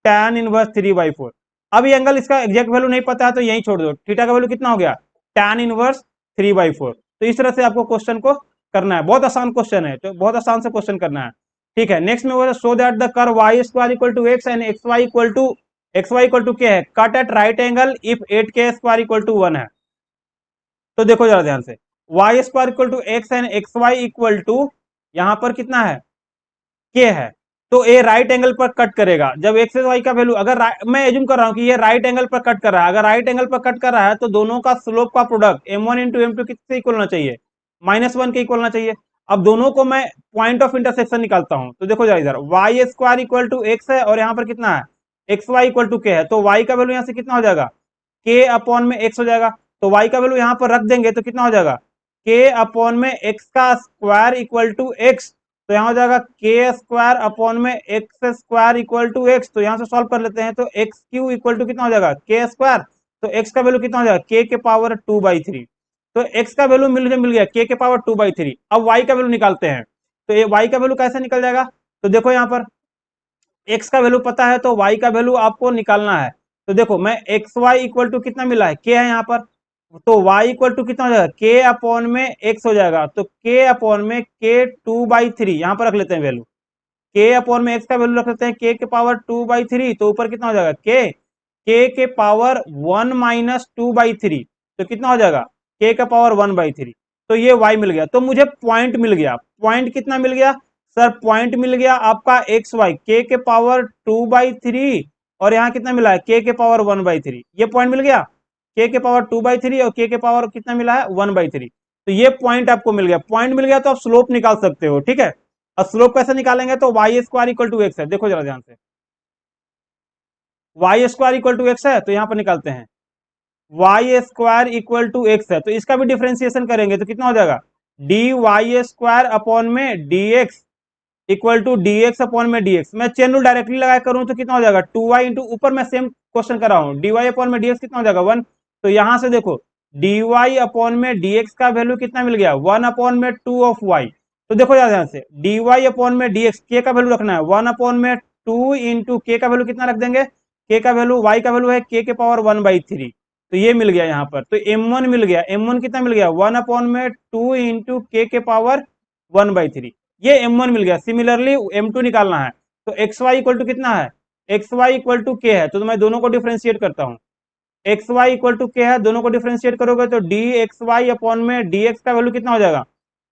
tan इनवर्स 3/4। अब ये एंगल इसका एग्जैक्ट वैल्यू नहीं पता है तो यही छोड़ दो, थीटा का वैल्यू कितना हो गया tan इनवर्स 3/4। तो इस तरह से आपको क्वेश्चन को करना है, बहुत आसान क्वेश्चन है, तो बहुत आसान से क्वेश्चन करना है। ठीक है, नेक्स्ट में वो so that the curve y square equal to x and x y equal to क्या है, cut at right angle if 8k square equal to 1 है। तो देखो जरा ध्यान से, y square equal to x and x y equal to यहां पर कितना है, के है। तो ए राइट एंगल पर कट करेगा जब एक्स वाई का वैल्यू, अगर मैं एज्यूम कर रहा हूं कि ये राइट एंगल पर कट कर रहा है, अगर राइट एंगल पर कट कर रहा है तो दोनों का स्लोप का product m1 into m two किससे इक्वल होना चाहिए, -1 के इक्वल होना चाहिए। अब दोनों को मैं पॉइंट ऑफ इंटरसेक्शन निकालता हूं, तो देखो जरा इधर y square equal to x है और यहाँ पर कितना है, एक्स वाई इक्वल टू के है, तो वाई का वैल्यू यहाँ से कितना हो जाएगा, के अपॉन में एक्स हो जाएगा। तो वाई का वैल्यू यहाँ पर रख देंगे तो कितना हो जाएगा, के अपॉन में एक्स का स्क्वायर इक्वल टू एक्स, तो यहाँ हो जाएगा के स्क्वायर अपॉन में x square equal to x. तो यहाँ से सॉल्व कर लेते हैं, तो एक्स क्यू इक्वल टू कितना हो जाएगा, के स्क्वायर, तो एक्स का वैल्यू कितना हो जाएगा, के पावर 2/3। तो एक्स का वैल्यू मिल गया के पावर 2/3। अब वाई का वैल्यू निकालते हैं, तो ये वाई का वैल्यू कैसे निकल जाएगा, तो देखो यहाँ पर एक्स का वैल्यू पता है तो वाई का वैल्यू आपको निकालना है। तो देखो मैं एक्स वाई इक्वल टू कितना मिला है, के है यहाँ पर, तो y इक्वल टू कितना हो जाएगा, के अपॉन में x हो जाएगा, तो के अपॉन में के 2/3 यहाँ पर रख लेते हैं वैल्यू, के अपॉन में x का वैल्यू रख लेते हैं के पावर 2/3, तो ऊपर कितना हो जाएगा के पावर 1 माइनस 2/3, तो कितना हो जाएगा के का पावर 1/3। तो ये y मिल गया, तो मुझे पॉइंट मिल गया। पॉइंट कितना मिल गया सर, पॉइंट मिल गया आपका एक्स वाई के पावर 2/3 और यहाँ कितना मिला है के पावर 1/3, ये पॉइंट मिल गया के पावर 2/3 और के पावर कितना मिला है 1/3। तो ये पॉइंट आपको मिल गया। पॉइंट मिल गया तो आप स्लोप निकाल सकते हो, ठीक है। और स्लोप कैसे निकालेंगे, तो y square equal to x है, देखो जरा ध्यान से, y square equal to x है, तो यहाँ पर निकालते हैं y square equal to x है, तो इसका भी डिफ्रेंसिएशन करेंगे तो कितना हो जाएगा, डी वाई स्क्वायर अपॉन में D x equal to d x upon में डी एक्स। मैं चेन रूल डायरेक्टली लगा करूं तो कितना हो जाएगा 2y इंटू, ऊपर मैं सेम क्वेश्चन कर रहा हूं, डी वाई अपॉन में डी एक्स कितना हो जाएगा 1। तो यहां से देखो डी वाई अपॉन में डी एक्स का वैल्यू कितना मिल गया 1 अपॉन में 2 ऑफ वाई। तो देखो ध्यान से डी वाई अपॉन में डी एक्स, के का वैल्यू रखना है 1 अपॉन में 2 इंटू के का वैल्यू कितना रख देंगे, के का वैल्यू वाई का वैल्यू है के पावर 1/3। तो ये मिल गया यहाँ पर, तो m1 मिल गया, m1 कितना मिल गया 1 अपॉन में 2 इंटू के पावर 1/3, ये m1 मिल गया। सिमिलरली m2 निकालना है, तो एक्स वाई इक्वल टू कितना है, एक्स वाई इक्वल टू के है, तो मैं दोनों को डिफ्रेंशिएट करता हूँ, एक्स वाई इक्वल टू के है, दोनों को डिफ्रेंशिएट करोगे तो डी एक्स वाई अपॉन में डी एक्स का वैल्यू कितना हो जाएगा,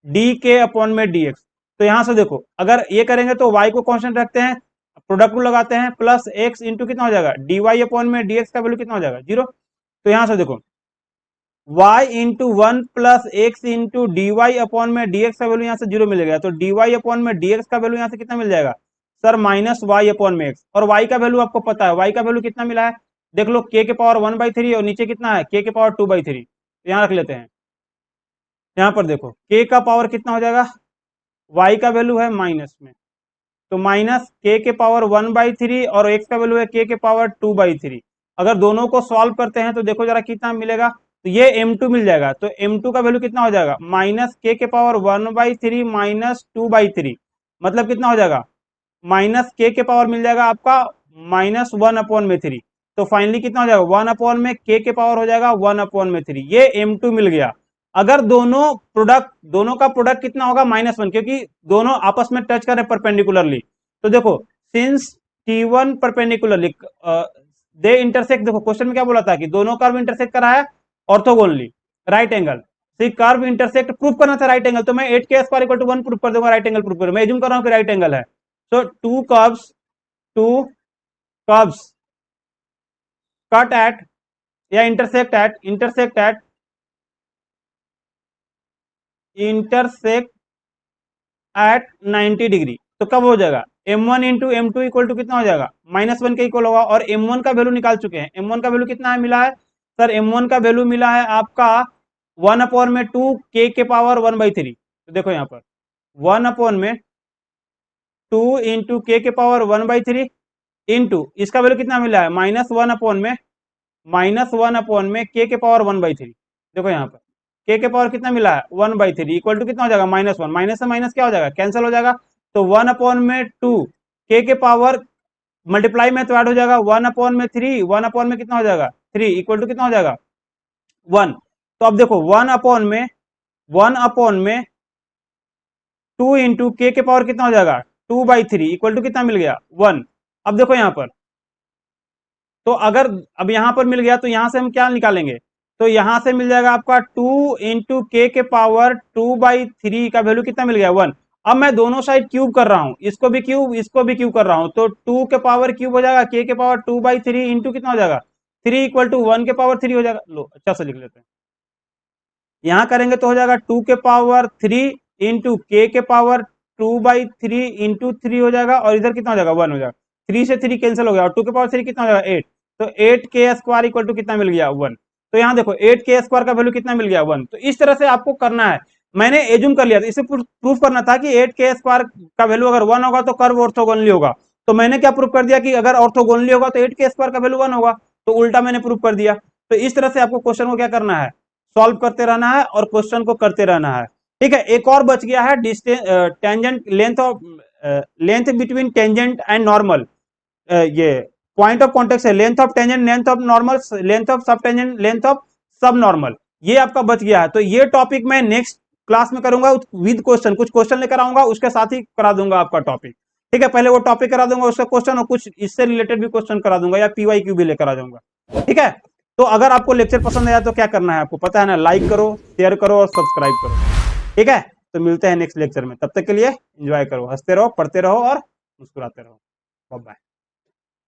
डी के अपॉन में डी एक्स। तो यहां से देखो अगर ये करेंगे तो y को कांस्टेंट रखते हैं, प्रोडक्ट को लगाते हैं, प्लस एक्स इंटू कितना हो जाएगा डी वाई अपॉन में डी एक्स का वैल्यू कितना हो जाएगा 0। तो यहां से देखो y into 1 plus x into d Y upon में डी एक्स का वैल्यू यहाँ से 0 मिलेगा, तो डी वाई अपॉन में डी एक्स का वैल्यू यहाँ से कितना मिल जाएगा सर, माइनस वाई अपॉन में एक्स। और y का वैल्यू आपको पता है, y का वैल्यू कितना मिला है, देख लो के पावर 1/3 और नीचे कितना है के पावर 2/3, तो यहाँ रख लेते हैं। यहाँ पर देखो के का पावर कितना हो जाएगा, y का वैल्यू है माइनस में, तो माइनस के पावर 1/3 और x का वैल्यू है के पावर 2/3। अगर दोनों को सॉल्व करते हैं तो देखो जरा कितना मिलेगा, तो ये m2 मिल जाएगा, तो m2 का वैल्यू कितना हो जाएगा माइनस के पावर 1/3 माइनस 2/3, मतलब कितना हो जाएगा माइनस के पावर मिल जाएगा आपका -1/3। तो फाइनली कितना हो जाएगा 1 अपॉन में के पावर हो जाएगा 1/3, ये m2 मिल गया। अगर दोनों का प्रोडक्ट कितना होगा -1, क्योंकि दोनों आपस में टच कर रहे परपेंडिकुलरली। तो देखो since T1 perpendicularly they intersect, देखो क्वेश्चन में क्या बोला था कि दोनों कर्व इंटरसेक्ट करा है orthogonally right angle, see curve intersect prove करना था राइट एंगल, तो मैं 8k² इक्वल टू 1 प्रूव कर दूंगा, राइट एंगल प्रूव करूंगा, मैं एज्यूम कर रहा हूं कि राइट एंगल है। सो टू कर्व्स कट एट या इंटरसेक्ट एट 90 डिग्री, तो कब हो जाएगा m1 into m2 equal to कितना हो जाएगा -1 के इक्वल होगा। और m1 का वैल्यू निकाल चुके हैं, m1 का वैल्यू कितना है मिला है सर, m1 का वैल्यू मिला है आपका 1 अपॉन में 2 के पावर 1/3। तो देखो यहाँ पर 1 अपॉन में 2 इंटू के पावर 1/3 इंटू इसका वैल्यू कितना मिला है -1 अपॉन में के पावर 1/3। देखो यहाँ पर के पावर कितना मिला है 1/3 इक्वल टू कितना हो जाएगा -1, माइनस से माइनस क्या हो जाएगा कैंसिल हो जाएगा, तो 1 अपॉन में 2 के पावर मल्टीप्लाई में तो ऐड हो जाएगा 1 अपॉन में 3, 1 अपॉन में कितना हो जाएगा 3 इक्वल टू कितना हो जाएगा 1। तो अब देखो 1 अपॉन में 2 इंटू के पावर कितना हो जाएगा 2/3 इक्वल टू कितना मिल गया 1। अब देखो यहाँ पर, तो अगर अब यहां पर मिल गया तो यहां से हम क्या निकालेंगे, तो यहां से मिल जाएगा आपका 2 इंटू के पावर 2/3 का वैल्यू कितना मिल गया 1। अब मैं दोनों साइड क्यूब कर रहा हूं, इसको भी क्यूब कर रहा हूं, तो 2 के पावर क्यूब हो जाएगा, के पावर 2/3 इंटू कितना हो जाएगा 3 इक्वल टू 1 के पावर 3 हो जाएगा। लो अच्छा से लिख लेते हैं, यहां करेंगे तो हो जाएगा 2 के पावर 3 इंटू के पावर 2/3 इंटू 3 हो जाएगा, और इधर कितना हो जाएगा 1 हो जाएगा, 3 से 3 कैंसिल हो गया, और 2 के पावर 3 कितना हो जाएगा 8, तो 8 के स्क्वायर इक्वल टू कितना मिल गया 1। तो यहाँ देखो 8 के स्क्वायर का वैल्यू कितना मिल गया 1। तो इस तरह से आपको करना है, मैंने एज्यूम कर लिया था, इसे प्रूफ करना था कि 8 के स्क्वायर का वैल्यू अगर 1 होगा तो कर्व ऑर्थोगोनली होगा। तो मैंने क्या प्रूफ कर दिया कि अगर ऑर्थोगोनली होगा तो 8 के स्क्वायर का वैल्यू 1 होगा, तो उल्टा मैंने प्रूफ कर दिया। तो इस तरह से आपको क्वेश्चन को क्या करना है, सॉल्व करते रहना है और क्वेश्चन को करते रहना है। ठीक है, एक और बच गया है distance tangent length of length between tangent and normal, ये पॉइंट ऑफ कॉन्टेक्ट है, length of tangent length of normal length of सब टेंजेंट लेंथ ऑफ सब नॉर्मल, ये आपका बच गया है। तो ये टॉपिक मैं नेक्स्ट क्लास में करूंगा विद क्वेश्चन, कुछ क्वेश्चन लेकर आऊंगा, उसके साथ ही करा दूंगा आपका टॉपिक। ठीक है, पहले वो टॉपिक करा दूंगा, उसका क्वेश्चन और कुछ इससे रिलेटेड भी क्वेश्चन करा दूंगा, या पीवाईक्यू भी लेकर आ जाऊंगा। ठीक है, तो अगर आपको लेक्चर पसंद आया तो क्या करना है आपको पता है ना, लाइक करो, शेयर करो और सब्सक्राइब करो। ठीक है, तो मिलते हैं नेक्स्ट लेक्चर में, तब तक के लिए एंजॉय करो, हंसते रहो, पढ़ते रहो और मुस्कुराते रहो। Bye bye.